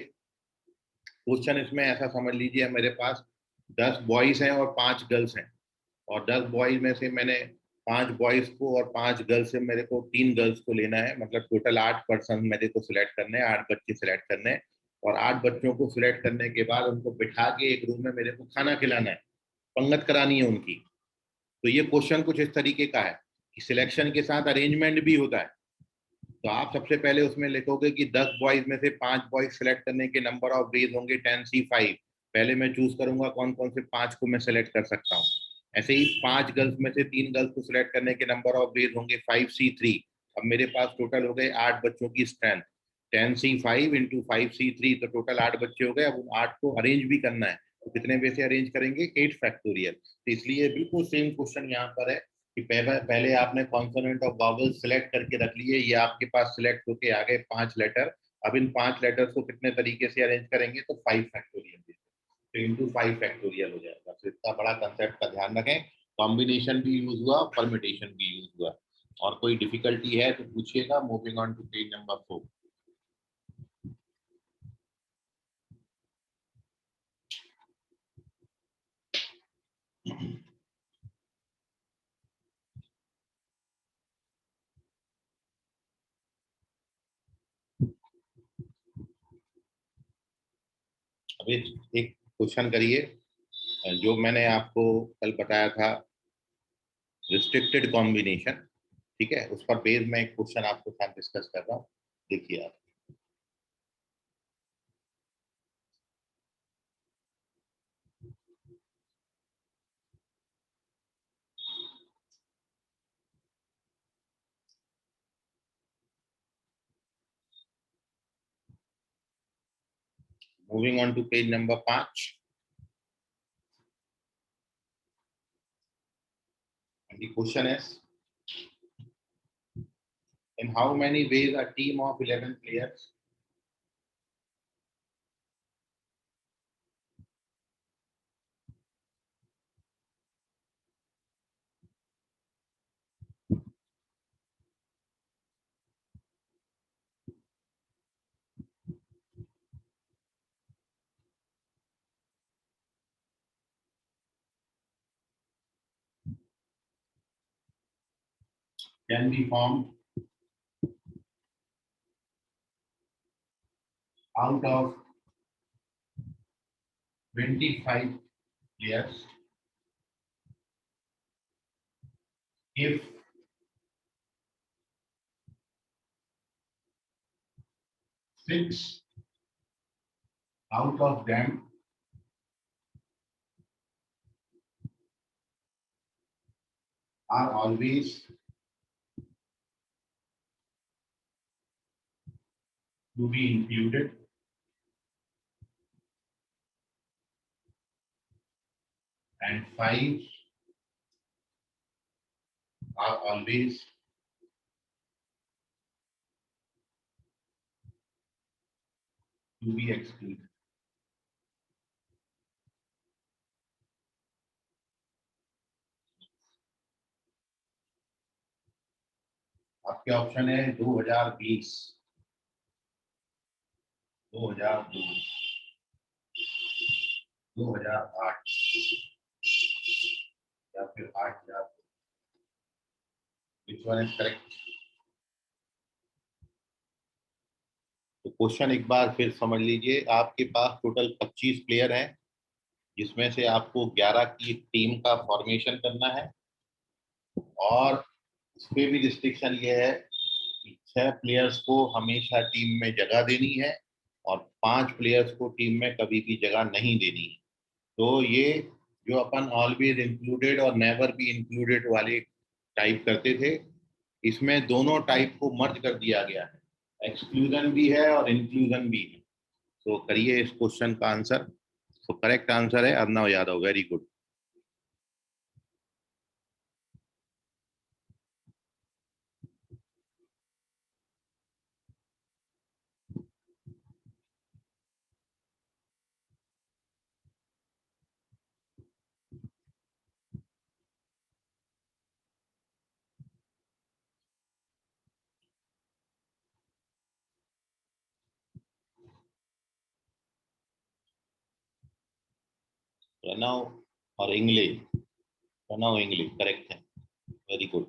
क्वेश्चन इसमें ऐसा समझ लीजिए, मेरे पास 10 बॉयज हैं और 5 गर्ल्स हैं, और 10 बॉयज में से मैंने 5 बॉयज को और 5 गर्ल्स से मेरे को 3 गर्ल्स को लेना है. मतलब टोटल 8 पर्सन मेरे को सिलेक्ट करने हैं, 8 बच्चे सिलेक्ट करने हैं. और 8 बच्चों को सिलेक्ट करने के बाद उनको बिठा के एक रूम में मेरे को खाना खिलाना है, पंगत करानी है उनकी. तो ये क्वेश्चन कुछ इस तरीके का है कि सिलेक्शन के साथ अरेंजमेंट भी होता है. तो आप सबसे पहले उसमें लिखोगे कि 10 बॉयज में से 5 बॉयज सिलेक्ट करने के नंबर ऑफ वेज होंगे 10C5. पहले मैं चूज करूंगा कौन कौन से 5 को मैं सिलेक्ट कर सकता हूँ. ऐसे ही 5 गर्ल्स में से 3 गर्ल्स को सिलेक्ट करने के नंबर ऑफ वेज होंगे 5C3. अब मेरे पास टोटल हो गए 8 बच्चों की स्ट्रेंथ, 10C5 into 5C3, तो टोटल 8 बच्चे हो गए. अब उन 8 को अरेंज भी करना है, तो कितने वे से अरेंज करेंगे, 8 फैक्टोरियल. तो इसलिए बिल्कुल सेम क्वेश्चन यहाँ पर है कि पहले आपने कॉन्सोनेंट ऑफ वॉवेल सिलेक्ट करके रख लिए, ये आपके पास सिलेक्ट होके आ गए 5 लेटर. अब इन 5 लेटर्स को कितने तरीके से अरेंज करेंगे, तो 5 फैक्टोरियल, तो इंटू 5 फैक्टोरियल हो जाएगा. तो इतना बड़ा कंसेप्ट का ध्यान रखें. कॉम्बिनेशन भी यूज हुआ, परमिटेशन भी यूज हुआ. और कोई डिफिकल्टी है तो पूछिएगा. Moving on to page number 4. अभी एक क्वेश्चन करिए जो मैंने आपको कल बताया था, रिस्ट्रिक्टेड कॉम्बिनेशन. ठीक है, उस पर बेस में एक क्वेश्चन आपके साथ डिस्कस कर रहा हूँ. देखिए आप, moving on to page number 5. The question is, in how many ways a team of 11 players can be formed out of 25 players if 6 out of them are always to be included, and 5 are always to be excluded. आपके option है 2020, 2002, 2008 या फिर 8000। Which one is correct? तो question एक बार फिर समझ लीजिए। आपके पास टोटल 25 प्लेयर हैं, जिसमें से आपको 11 की टीम का फॉर्मेशन करना है, और इसमें भी रिस्ट्रिक्शन ये है कि 6 प्लेयर्स को हमेशा टीम में जगह देनी है और 5 प्लेयर्स को टीम में कभी भी जगह नहीं देनी है। तो ये जो अपन ऑलवेज इंक्लूडेड और नेवर बी इंक्लूडेड वाले टाइप करते थे, इसमें दोनों टाइप को मर्ज कर दिया गया है, एक्सक्लूजन भी है और इंक्लूजन भी है। तो करिए इस क्वेश्चन का आंसर। तो करेक्ट आंसर है अर्नव यादव, वेरी गुड। प्रणव और इंग्लिश, प्रणव इंग्लिश करेक्ट है, वेरी गुड।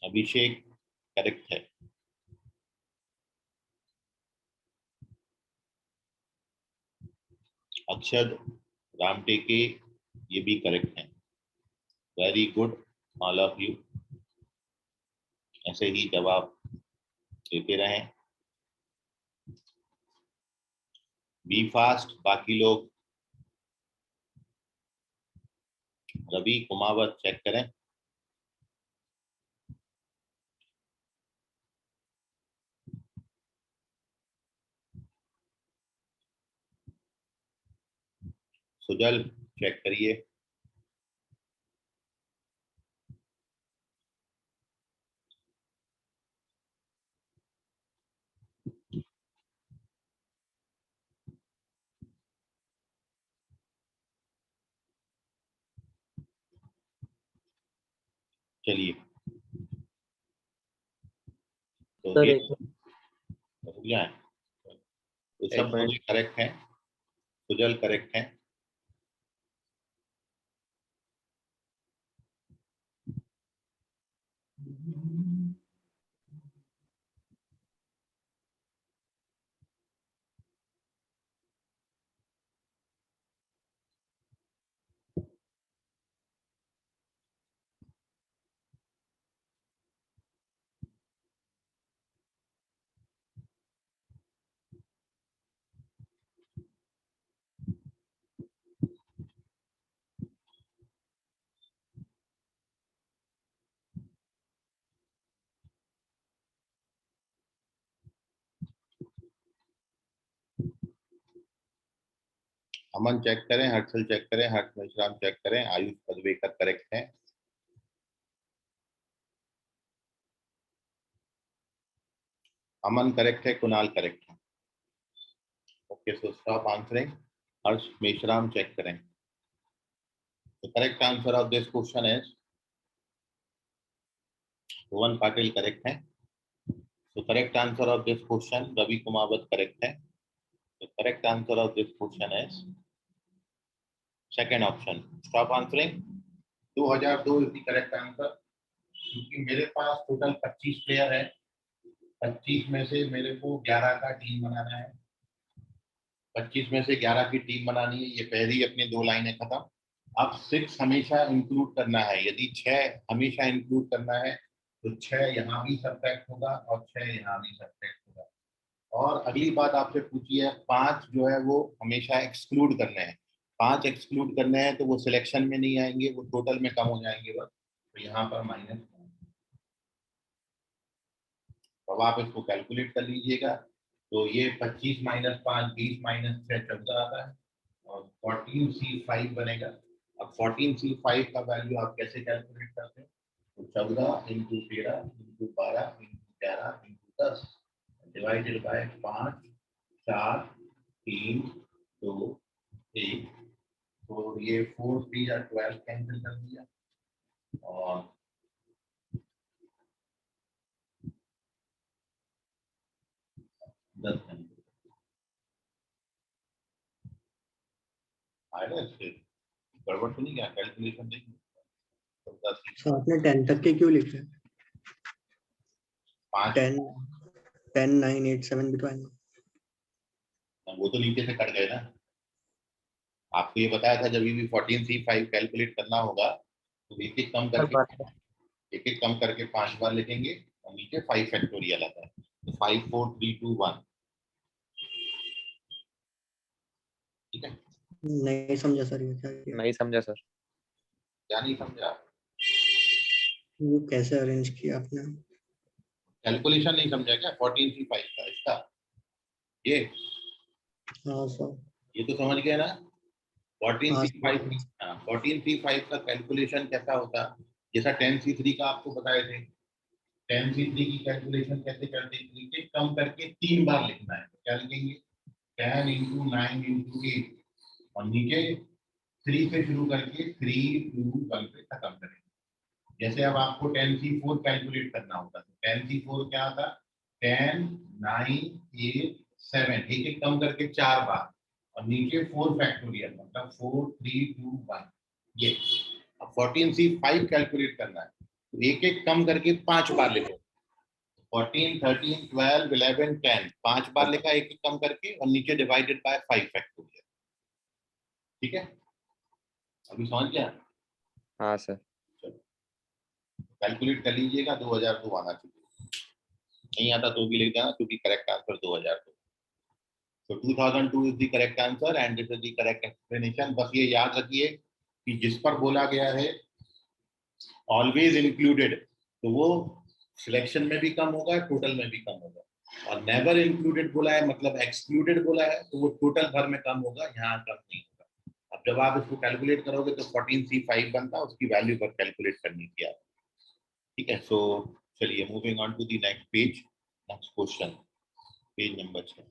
अभिषेक करेक्ट है। अक्षद, रामटेके, ये भी करेक्ट है, very good all of you. ऐसे ही जवाब देते रहें, बी फास्ट। बाकी लोग रवि कुमावत चेक करें। सुजल चेक करिए। चलिए तो सर ये एक हो जाए। तो एक सब मिनट। करेक्ट है, सुजल करेक्ट है। अमन चेक करें, हर्षल चेक करें, हर्ष मेश्राम चेक करें, आयुष पदवेकर करेक्ट है। अमन करेक्ट है, कुणाल करेक्ट है। Okay, so stop answering. Harsh Meshram check करें। The correct answer of this question is Rohan Patil correct है। So correct answer of this question Ravi Kumawat correct है। The correct answer of this question is second option. Stop answering. 2002 is the correct answer। क्योंकि मेरे पास total 25 player है, 25 में से मेरे को 11 का टीम बनाना है। 25 में से 11 की टीम बनानी है, ये पहली अपनी 2 लाइनें खत्म। अब 6 हमेशा इंक्लूड करना है। यदि 6 हमेशा इंक्लूड करना है तो 6 यहाँ भी सब्ट्रैक्ट होगा और 6 यहाँ भी सब्ट्रैक्ट होगा। और अगली बात आपसे पूछी है, 5 जो है वो हमेशा एक्सक्लूड करने हैं। 5 एक्सक्लूड करने हैं तो वो सिलेक्शन में नहीं आएंगे, वो टोटल में कम हो जाएंगे बस। तो यहाँ पर माइनस। अब आप इसको कैलकुलेट कर लीजिएगा। तो ये 25 माइनस 5 20 माइनस 6 14 आता है और 14C5 बनेगा। अब अब 14C5 का वैल्यू आप कैसे कैलकुलेट करते हैं? तो 14 into 13 into 12 into 11 into 10 divided by 5 4 3 2 1। तो ये 4 3 या 12 कैंसिल कर दिया और दस आएगा। इससे गड़बड़ तो नहीं गया? कैलकुलेशन नहीं? तो 10 सर आपने 10 तक के क्यों लिखे? 5 10 10 9 8 7 भी तो आएंगे। वो तो नीचे से कट गए ना। आपको ये बताया था जब भी 14C5 कैलकुलेट करना होगा तो एक एक कम करके 5 बार लिखेंगे और नीचे 5 फैक्टोरियल आता है। तो 5 4 3 2 1। ठीक है? नहीं समझा सर ये क्या किया? नहीं समझा सर। क्या नहीं समझा? वो कैसे अरेंज किया आपने? कैलकुलेशन नहीं समझा क्या 14C5 का? इसका ये हाँ सर। ये तो समझ गए ना। हाँ 14C5 सर। हाँ 14C5 का कैलकुलेशन कैसा होता? जैसा 10C3 का आपको बताए थे। 10C3 की कैलकुलेशन कैसे करते हैं? नीचे कम करके 3 बार लिखना है। क्या लिखेंगे? 10 इंटू 9 इंटू 8 और नीचे 3 से शुरू करके 3 2 1 पे खत्म करेंगे। जैसे अब आपको 10C4 कैलकुलेट करना होता है। 10C4 क्या आता? 10 9 8 7 एक एक कम करके 4 बार और नीचे 4 फैक्टोरियल मतलब 4 3 2 1। ये अब 14C5 कैलकुलेट करना है तो एक एक कम करके 5 बार लिखो। 14 13 12 11 10 5 बार लिखा एक एक कम करके और नीचे डिवाइडेड बाय 5 फैक्टोरियल। ठीक है? अभी समझ गया? हाँ सर। कैलकुलेट कर लीजिएगा। 2000 तो आना चाहिए। नहीं आता तो भी लिख देना क्योंकि correct answer 2002। So 2002 is the correct answer and this is the correct explanation। बस ये याद रखिए कि जिस पर बोला गया है ऑलवेज इंक्लूडेड तो वो सिलेक्शन में भी कम होगा टोटल में भी कम होगा। और नेवर इंक्लूडेड बोला है मतलब एक्सक्लूडेड बोला है तो वो टोटल भर में कम होगा, यहाँ कम नहीं होगा। अब जब आप इसको कैलकुलेट करोगे तो 14C5 बनता है, उसकी वैल्यू पर कैलकुलेट करनी थी आप। ठीक है? सो चलिए moving on to the next page. Next question page number 6।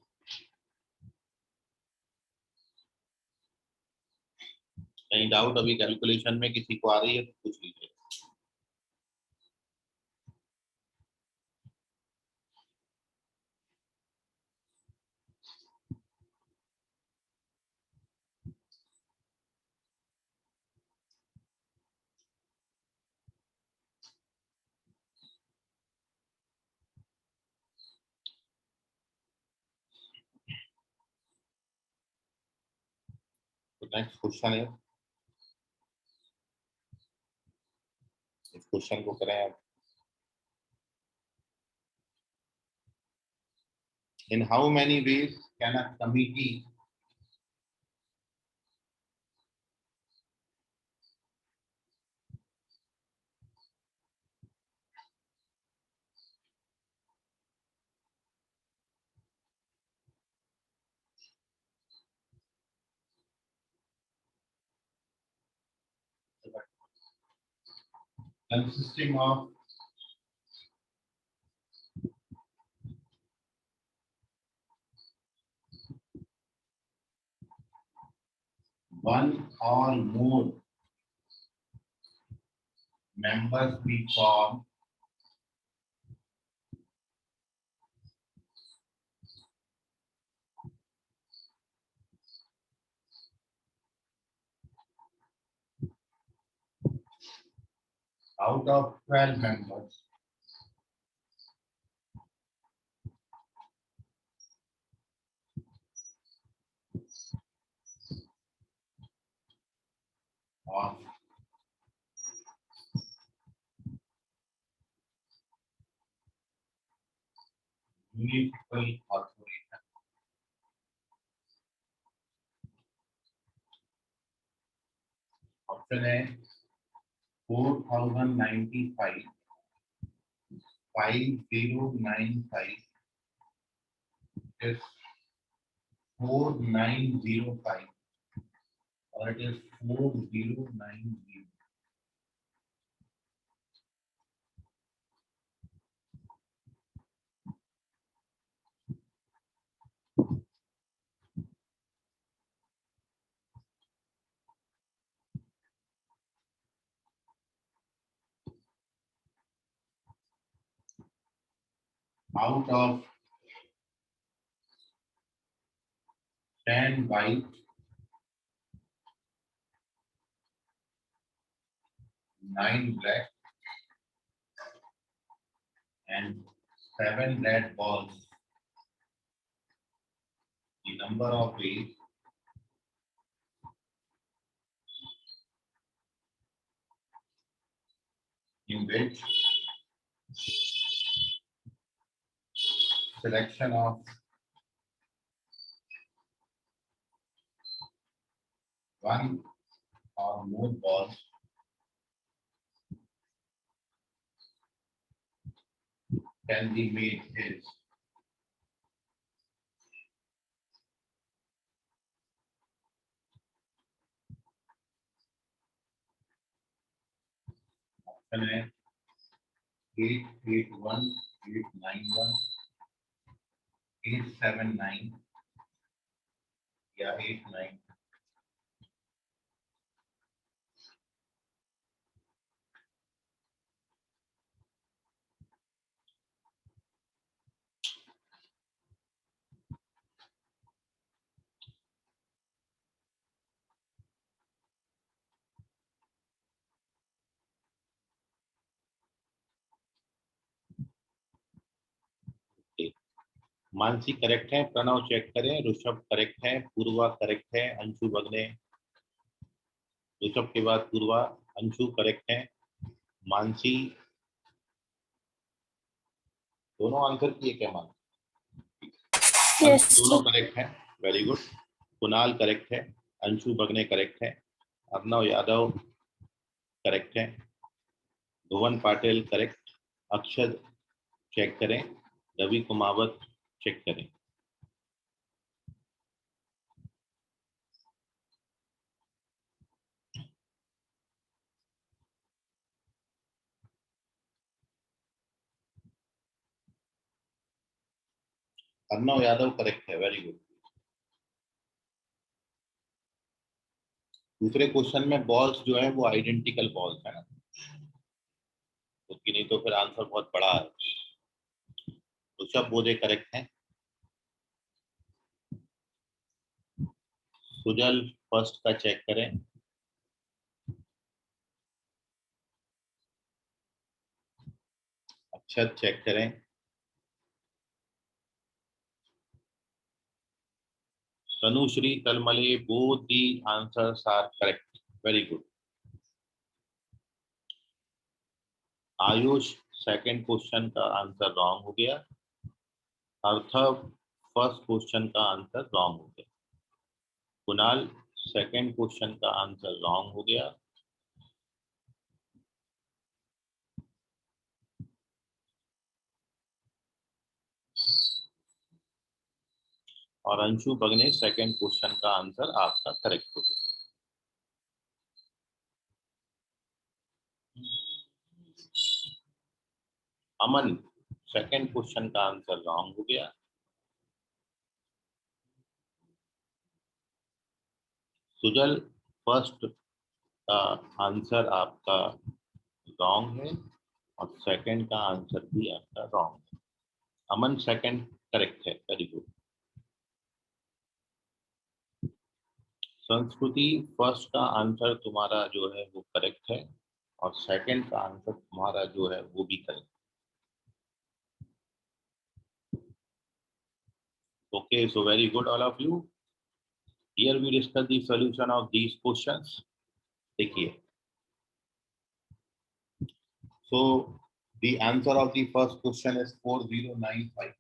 कहीं डाउट अभी कैलकुलेशन में किसी को आ रही है तो पूछ लीजिए। तो नेक्स्ट क्वेश्चन है, इस क्वेश्चन को करें आप। In how many ways can a committee consisting of one or more members be formed out of 12 members of municipal corporation। Option है 4095 5095 4905 और it is 4090. Out of 10 white, 9 black, and 7 red balls, the number of ways in which selection of one or more balls can be made is option A 881, 891, 879 या 89. Mansi correct है, Pranav check करें, Rishabh correct है, पूर्वा correct है, अंशु बगने, ऋषभ के बाद पूर्वा, Anshu correct है, मानसी दोनों answer किए क्या? मानसी Yes, दोनों करेक्ट है, वेरी गुड. कुणाल करेक्ट है, अंशु बगने करेक्ट है, अर्णव यादव करेक्ट है, भुवन पाटिल करेक्ट, अक्षर चेक करें, रवि कुमावत चेक करें. अर्णव यादव करेक्ट है, वेरी गुड. दूसरे क्वेश्चन में बॉल्स जो है वो आइडेंटिकल बॉल्स है ना, उसकी नहीं तो फिर आंसर बहुत बड़ा है. ऋषभ बोधे करेक्ट है, सुजल फर्स्ट का चेक करें, अक्षत चेक करें, Tanushree Talmale, both the answers are correct, very good. Ayush second question का आंसर रॉन्ग हो गया, अर्थव फर्स्ट क्वेश्चन का आंसर रॉन्ग हो गया, कुणाल सेकंड क्वेश्चन का आंसर रॉन्ग हो गया, और अंशु बगने सेकंड क्वेश्चन का आंसर आपका करेक्ट हो गया. अमन सेकंड क्वेश्चन का आंसर रॉन्ग हो गया, सुजल फर्स्ट का आंसर आपका रॉन्ग है और सेकंड का आंसर भी आपका रॉन्ग है. अमन सेकंड करेक्ट है, वेरी गुड. संस्कृति फर्स्ट का आंसर तुम्हारा जो है वो करेक्ट है और सेकंड का आंसर तुम्हारा जो है वो भी correct. Okay, so very good all of you. Here we discuss the solution of these questions. देखिए, so the answer of the first question is 4095.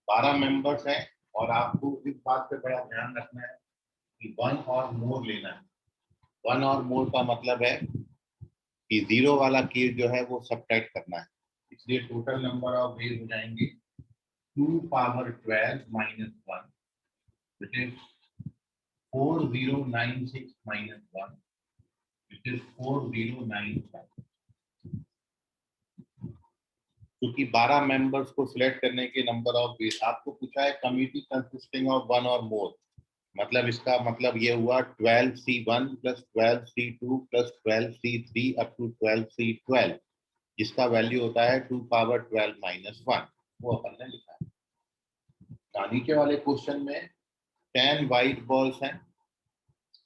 बारह मेंबर्स हैं और आपको इस बात पे बड़ा ध्यान रखना है कि वन और मोर लेना है. वन और मोर का मतलब है कि जीरो वाला केस जो है वो सबट्रैक्ट करना है, इसलिए टोटल नंबर ऑफ वेज हो जाएंगे 2 power 12 minus 1, which is 4096 minus 1, which is 4095. क्योंकि 12 मेंबर्स को सिलेक्ट करने के नंबर ऑफ वेज आपको पूछा है, कमिटी कंसिस्टिंग ऑफ वन और मोर, मतलब इसका मतलब ये हुआ 12C1 plus 12C2 plus 12C3 up to 12C12, जिसका वैल्यू होता है 2 पावर 12 माइनस 1, वो अपन ने लिखा है। नीचे वाले क्वेश्चन में 10 व्हाइट बॉल्स हैं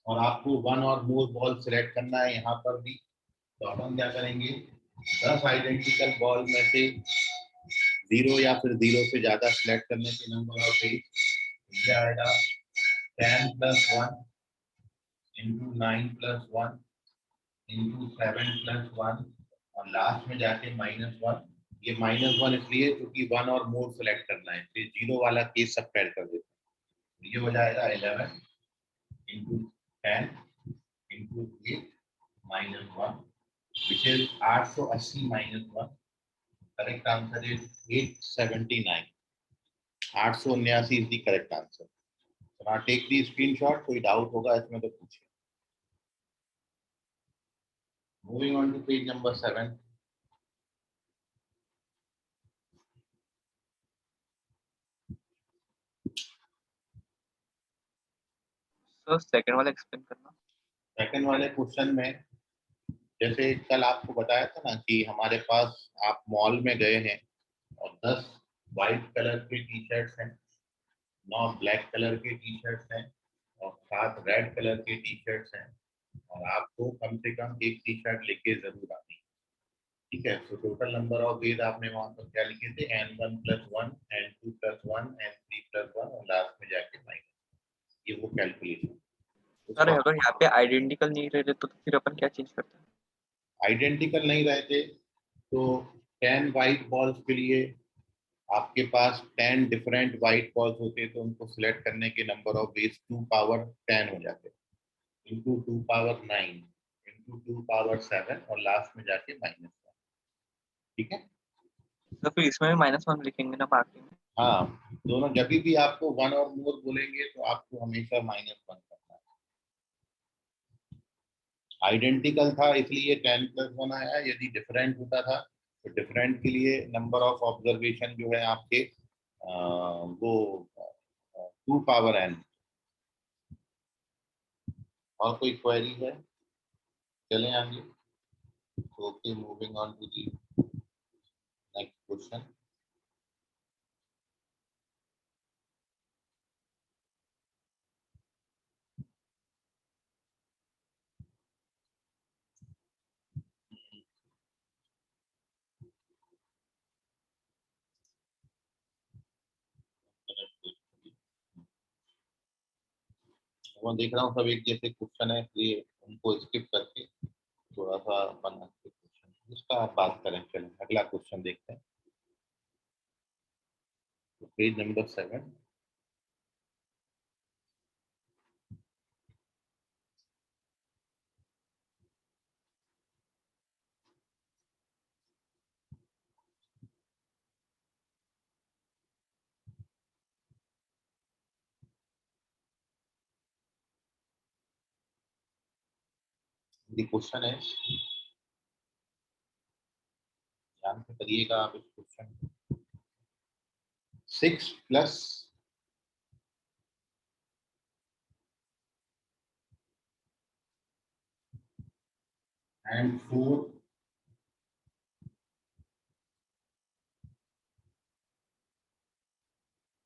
और आपको वन और मोर बॉल सिलेक्ट करना है। यहाँ पर भी तो अपन क्या करेंगे, 10 आइडेंटिकल बॉल में से 0 या फिर 0 से ज्यादा सिलेक्ट करने के नंबर ऑफ वेज क्या आएगा, 10 plus 1 into 9 plus 1 into 7 plus 1 और लास्ट में जाके -1। ये -1 इसलिए क्योंकि वन और मोर सेलेक्ट करना है, फिर 0 वाला केस सब पैड कर देते हैं। ये हो जाएगा 11 into 10 into 8 -1, which is 880 minus 1. Correct answer is 879. 879 is the correct answer. So now take the screenshot. कोई डाउट होगा इसमें तो पूछिए। Moving on to page number 7. Sir second वाला एक्सप्लेन करना। सेकंड वाले क्वेश्चन में जैसे कल आपको बताया था ना कि हमारे पास आप मॉल में गए हैं और 10 व्हाइट कलर के टी शर्ट्स हैं, 9 ब्लैक कलर के टी शर्ट्स हैं और 7 रेड कलर के टी शर्ट्स हैं और आपको कम से कम एक टी शर्ट लेके जरूर आनी है। ठीक है, तो टोटल नंबर ऑफ वेज आपने वहां पर क्या लिखे थे, n1 + 1 n2 + 1 n3 + 1 और लास्ट में जाके माइनस, ये वो कैलकुलेशन। सर अगर यहाँ पे आइडेंटिकल नहीं रहे तो फिर अपन क्या चेंज करते हैं? आइडेंटिकल नहीं रहते तो 10 व्हाइट बॉल्स के लिए आपके पास 10 डिफरेंट व्हाइट बॉल्स होते तो उनको सिलेक्ट करने के नंबर ऑफ वेज 2 पावर 10 हो जाते, इंटू 2 पावर 9 इंटू 2 पावर 7 और लास्ट में जाके -1। ठीक है, तो फिर इसमें भी -1 लिखेंगे ना बाकी में? हाँ, दोनों जब भी आपको वन और मोर बोलेंगे तो आपको हमेशा -1 करना है। आइडेंटिकल था इसलिए 10 + 1 आया, यदि डिफरेंट होता था तो डिफरेंट के लिए नंबर ऑफ ऑब्जर्वेशन जो है आपके वो 2 पावर n। और कोई क्वेरी है? चलें आगे। Okay, moving on to the next question. वो देख रहा हूँ सब एक जैसे क्वेश्चन है इसलिए उनको स्किप करके थोड़ा सा अपन क्वेश्चन इसका आप बात करें। चलें अगला क्वेश्चन देखते हैं, तो पेज नंबर 7। The क्वेश्चन है, ध्यान से करिएगा आप इस question. 6 plus and 4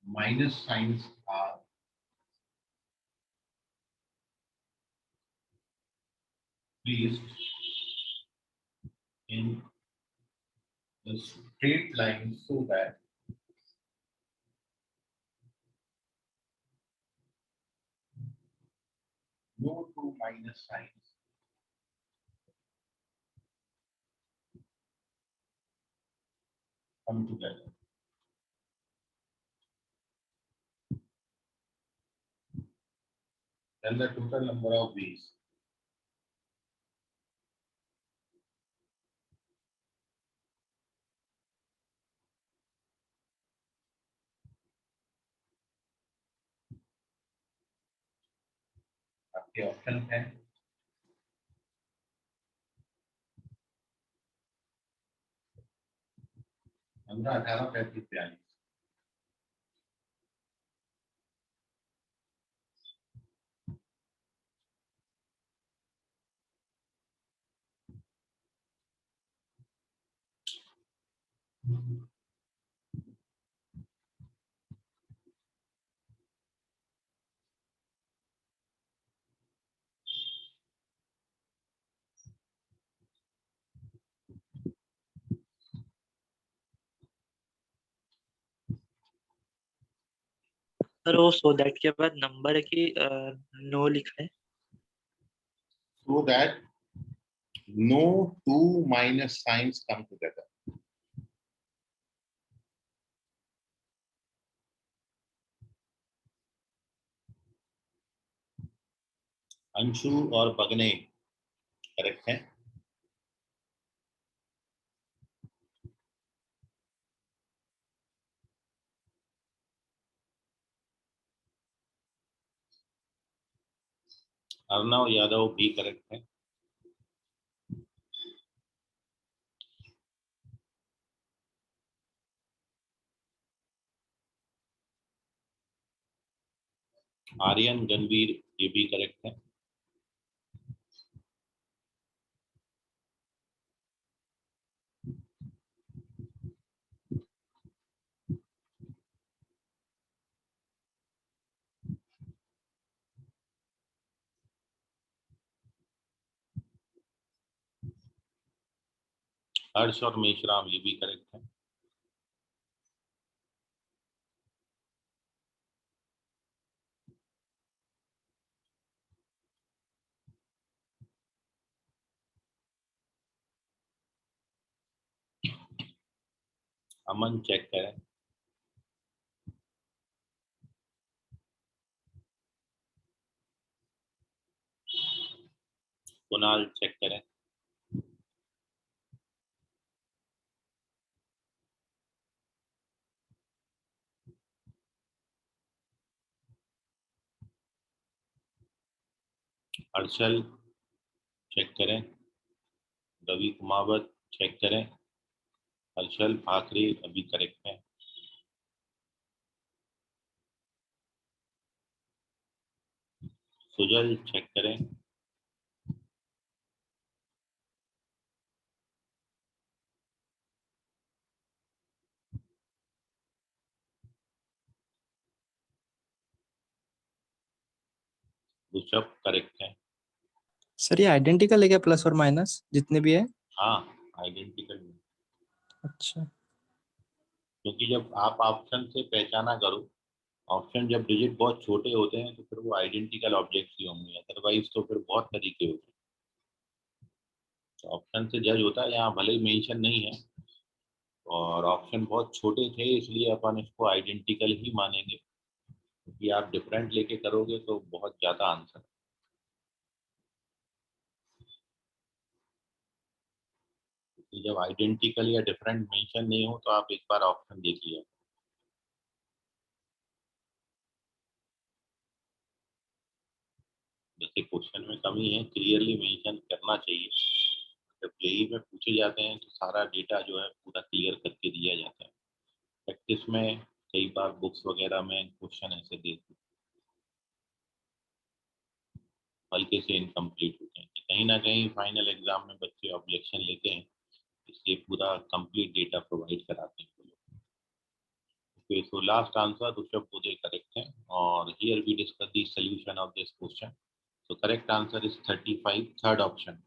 minus signs are placed in the straight line so that no two minus signs come together. Then the total number of ways. ये ऑप्शन है 15, 18, 35, 42। सर वो so that के बाद नंबर की नो लिखा है। So that no two minus signs come together. Anshu और बगने correct है। अर्णव यादव भी करेक्ट है। आर्यन गणवीर ये भी करेक्ट है। हर्ष और मेशराम ये भी करेक्ट है। अमन चेक करें। कुणाल चेक करें। हर्षल चेक करें। रवि कुमावत चेक करें। हर्षल भाकरे अभी करेक्ट है। सुजल चेक करें। ऋषभ करेक्ट है। सर ये आइडेंटिकल है क्या, प्लस और माइनस जितने भी है? हाँ आइडेंटिकल। अच्छा। क्योंकि जब आप ऑप्शन से पहचाना करो, ऑप्शन जब डिजिट बहुत छोटे होते हैं तो फिर वो आइडेंटिकल ऑब्जेक्ट्स ही होंगे, अदरवाइज तो फिर बहुत तरीके होते हैं। तो ऑप्शन से जज होता है, यहाँ भले ही मेंशन नहीं है और ऑप्शन बहुत छोटे थे इसलिए अपन इसको आइडेंटिकल ही मानेंगे, क्योंकि आप डिफरेंट लेके करोगे तो बहुत ज़्यादा आंसर। जब आइडेंटिकल या डिफरेंट मेंशन नहीं हो तो आप एक बार ऑप्शन देख लिया। जैसे क्वेश्चन में कमी है, क्लियरली मेंशन करना चाहिए। जब जेईई में पूछे जाते हैं तो सारा डेटा जो है पूरा क्लियर करके दिया जाता है। प्रैक्टिस में कई बार बुक्स वगैरह में क्वेश्चन ऐसे देते हल्के से इनकम्प्लीट होते हैं, कहीं ना कहीं फाइनल एग्जाम में बच्चे ऑब्जेक्शन लेते हैं, इसलिए पूरा कंप्लीट डेटा प्रोवाइड कराते हैं। Okay, so last answer Rishabh Budhe correct है, और here we discuss the solution of this question. So correct answer is 35, third option.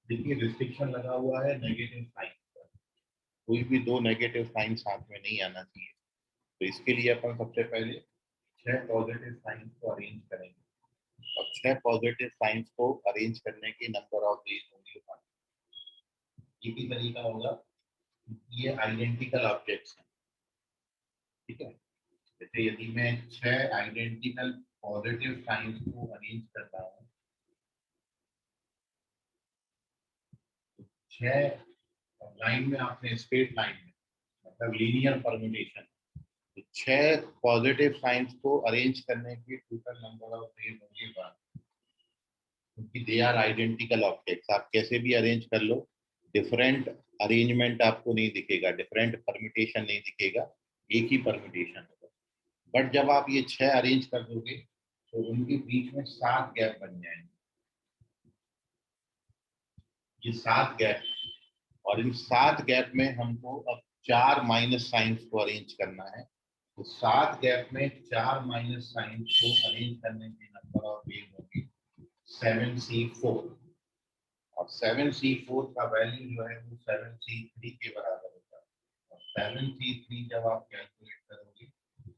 देखिए रिस्ट्रिक्शन लगा हुआ है नेगेटिव साइन पर, कोई भी दो नेगेटिव साइन साथ में नहीं आना चाहिए। तो इसके लिए अपन सबसे पहले 6 पॉजिटिव साइंस को अरेंज करेंगे, और 6 पॉजिटिव साइंस को अरेंज करने की नंबर ऑफ वेज होंगे। ये भी तरीका होगा, ये आइडेंटिकल ऑब्जेक्ट्स हैं, ठीक है। जैसे यदि मैं 6 आइडेंटिकल पॉजिटिव साइंस को अरेंज करता हूँ, 6 लाइन में, आपने स्ट्रेट लाइन में, मतलब लीनियर परम्यूटेशन, तो 6 पॉजिटिव साइंस को अरेंज करने के टोटल नंबर ऑफ वेज होंगे 1, क्योंकि दे आर आइडेंटिकल ऑब्जेक्ट्स। आप कैसे भी अरेंज कर लो, डिफरेंट अरेंजमेंट आपको नहीं दिखेगा, डिफरेंट परम्यूटेशन नहीं दिखेगा, एक ही परम्यूटेशन होगा। बट जब आप ये 6 अरेंज कर दोगे तो उनके बीच में 7 गैप बन जाएंगे। ये 7 गैप, और इन 7 गैप में हमको अब 4 माइनस साइंस को अरेंज करना है। तो 7 गैप में 4 माइनस साइंस को अरेंज करने के नंबर ऑफ वेज होंगे 7c4, और 7c4 का वैल्यू जो है वो 7c3 के बराबर होता है। और 7c3 जब आप कैलकुलेट करोगे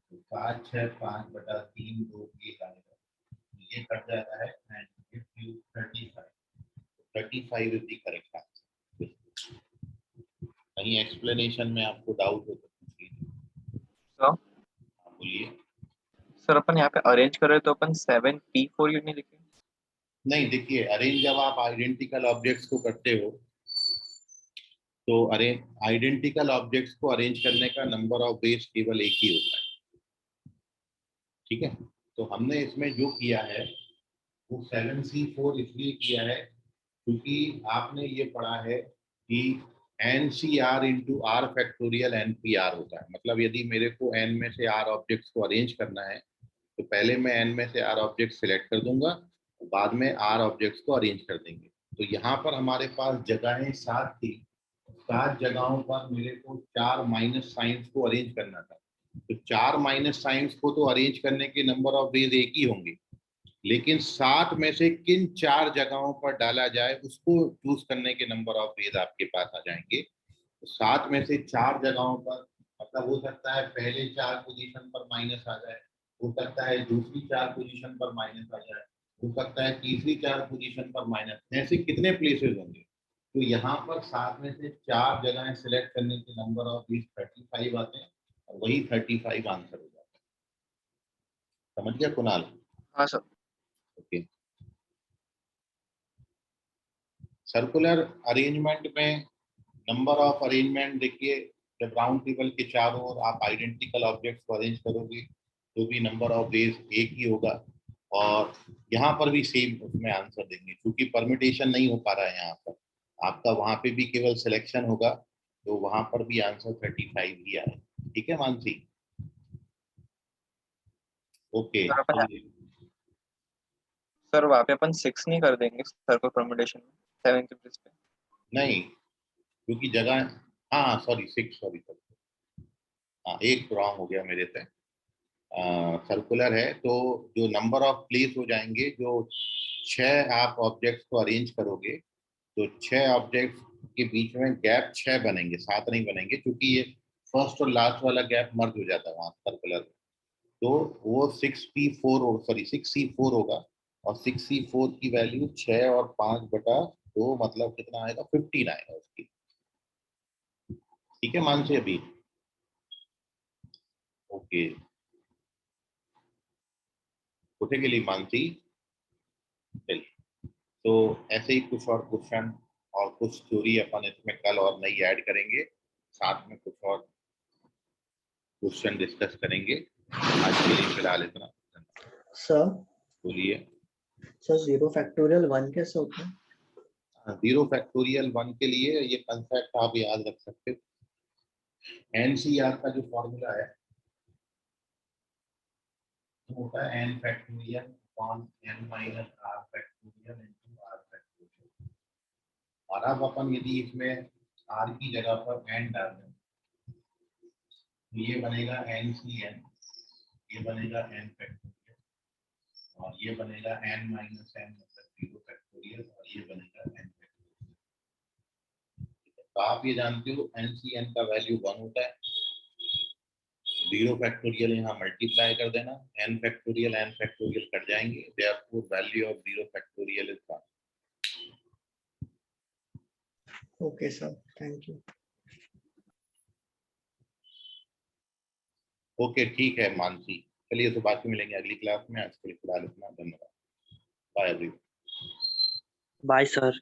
तो 5 6 5 बटा 3 2 1 आएगा, ये कट जाता है and it gives you 35। 35 is the correct answer. कहीं एक्सप्लेनेशन में आपको डाउट हो तो पूछिए। सर हाँ, बोलिए। सर अपन यहाँ पे अरेंज कर रहे हैं तो अपन 7p4 यूनिट लिखे। नहीं, देखिए, अरेंज जब आप आइडेंटिकल ऑब्जेक्ट्स को करते हो तो आइडेंटिकल ऑब्जेक्ट्स को अरेंज करने का नंबर ऑफ वेज केवल एक ही होता है, ठीक है। तो हमने इसमें जो किया है वो 7c4 इसलिए किया है क्योंकि आपने ये पढ़ा है कि NCR into R factorial NPR होता है। मतलब यदि मेरे को n में से r ऑब्जेक्ट्स को अरेंज करना है तो पहले मैं n में से r ऑब्जेक्ट सिलेक्ट कर दूंगा, बाद में r ऑब्जेक्ट्स को अरेंज कर देंगे। तो यहाँ पर हमारे पास जगहें 7 थी, 7 जगहों पर मेरे को 4 माइनस साइंस को अरेंज करना था। तो 4 माइनस साइंस को तो अरेंज करने के नंबर ऑफ वेज एक ही होंगे, लेकिन 7 में से किन 4 जगहों पर डाला जाए उसको चूज करने के नंबर ऑफ वेज आपके पास आ जाएंगे। तो 7 में से 4 जगहों पर, मतलब हो सकता है पहले 4 पोजीशन पर माइनस आ जाए, हो सकता है दूसरी 4 पोजीशन पर माइनस आ जाए, हो सकता है तीसरी 4 पोजीशन पर माइनस, ऐसे कितने प्लेसेस होंगे। तो यहाँ पर 7 में से 4 जगहें सिलेक्ट करने के नंबर ऑफ वेज 35 आते हैं, और वही 35 आंसर हो जाता है। समझ गया कुणाल? हाँ सर। ओके। सर्कुलर अरेंजमेंट में नंबर ऑफ अरेंजमेंट देखिए, जब राउंड टेबल के चारों ओर आप आइडेंटिकल ऑब्जेक्ट्स को अरेंज करोगे तो भी नंबर ऑफ वेज एक ही होगा, और यहाँ पर भी सेम उसमें आंसर देंगे। क्योंकि परम्यूटेशन नहीं हो पा रहा है यहाँ पर, आपका वहाँ पे भी केवल सिलेक्शन होगा, तो वहाँ पर भी आंसर 35 ही आएगा। ठीक है मानसी? ओके। सर वहाँ पे अपन 6 नहीं कर देंगे सर्कल परम्यूटेशन में 7 के प्लेस पे? नहीं, क्योंकि जगह, हाँ सॉरी 6, सॉरी, हाँ एक रॉन्ग हो गया मेरे से। सर्कुलर है तो जो नंबर ऑफ प्लेस हो जाएंगे, जो 6 आप ऑब्जेक्ट्स को अरेंज करोगे तो 6 ऑब्जेक्ट्स के बीच में गैप 6 बनेंगे, 7 नहीं बनेंगे, क्योंकि ये फर्स्ट और लास्ट वाला गैप मर्ज हो जाता है वहाँ सर्कुलर। तो वो 6p4 सॉरी 6c4 होगा, और 6c4 की वैल्यू 6 और 5 बटा 2, मतलब कितना आएगा, 15 आएगा उसकी। ठीक है मानसी? अभी ओके, उठे के लिए मानसी? चलिए, तो ऐसे ही कुछ और क्वेश्चन और कुछ थ्योरी अपन इसमें कल और नई ऐड करेंगे, साथ में कुछ और क्वेश्चन डिस्कस करेंगे। आज के लिए फिलहाल इतना। सर बोलिए। सर 0 फैक्टोरियल 1 कैसे होता है? 0 फैक्टोरियल 1 के लिए ये कंसेप्ट आप याद रख सकते हो। NCR का जो फॉर्मूला है वो होता है n factorial upon n minus r factorial into r factorial. और अब अपन यदि इसमें r की जगह पर n डाल दें तो ये बनेगा NCN, ये बनेगा n फैक्टोरियल, और ये बनेगा n माइनस n मतलब 0 फैक्टोरियल, और ये बनेगा n फैक्टोरियल। तो आप ये जानते हो NCN का वैल्यू 1 होता है, 0 फैक्टोरियल यहाँ मल्टीप्लाई कर देना, n फैक्टोरियल कट जाएंगे, therefore value of 0 factorial is 1। Okay sir, thank you. Okay, ठीक है मानसी। चलिए, तो बाकी मिलेंगे अगली क्लास में। आज के लिए फिलहाल इतना, धन्यवाद। Bye everyone. Bye sir.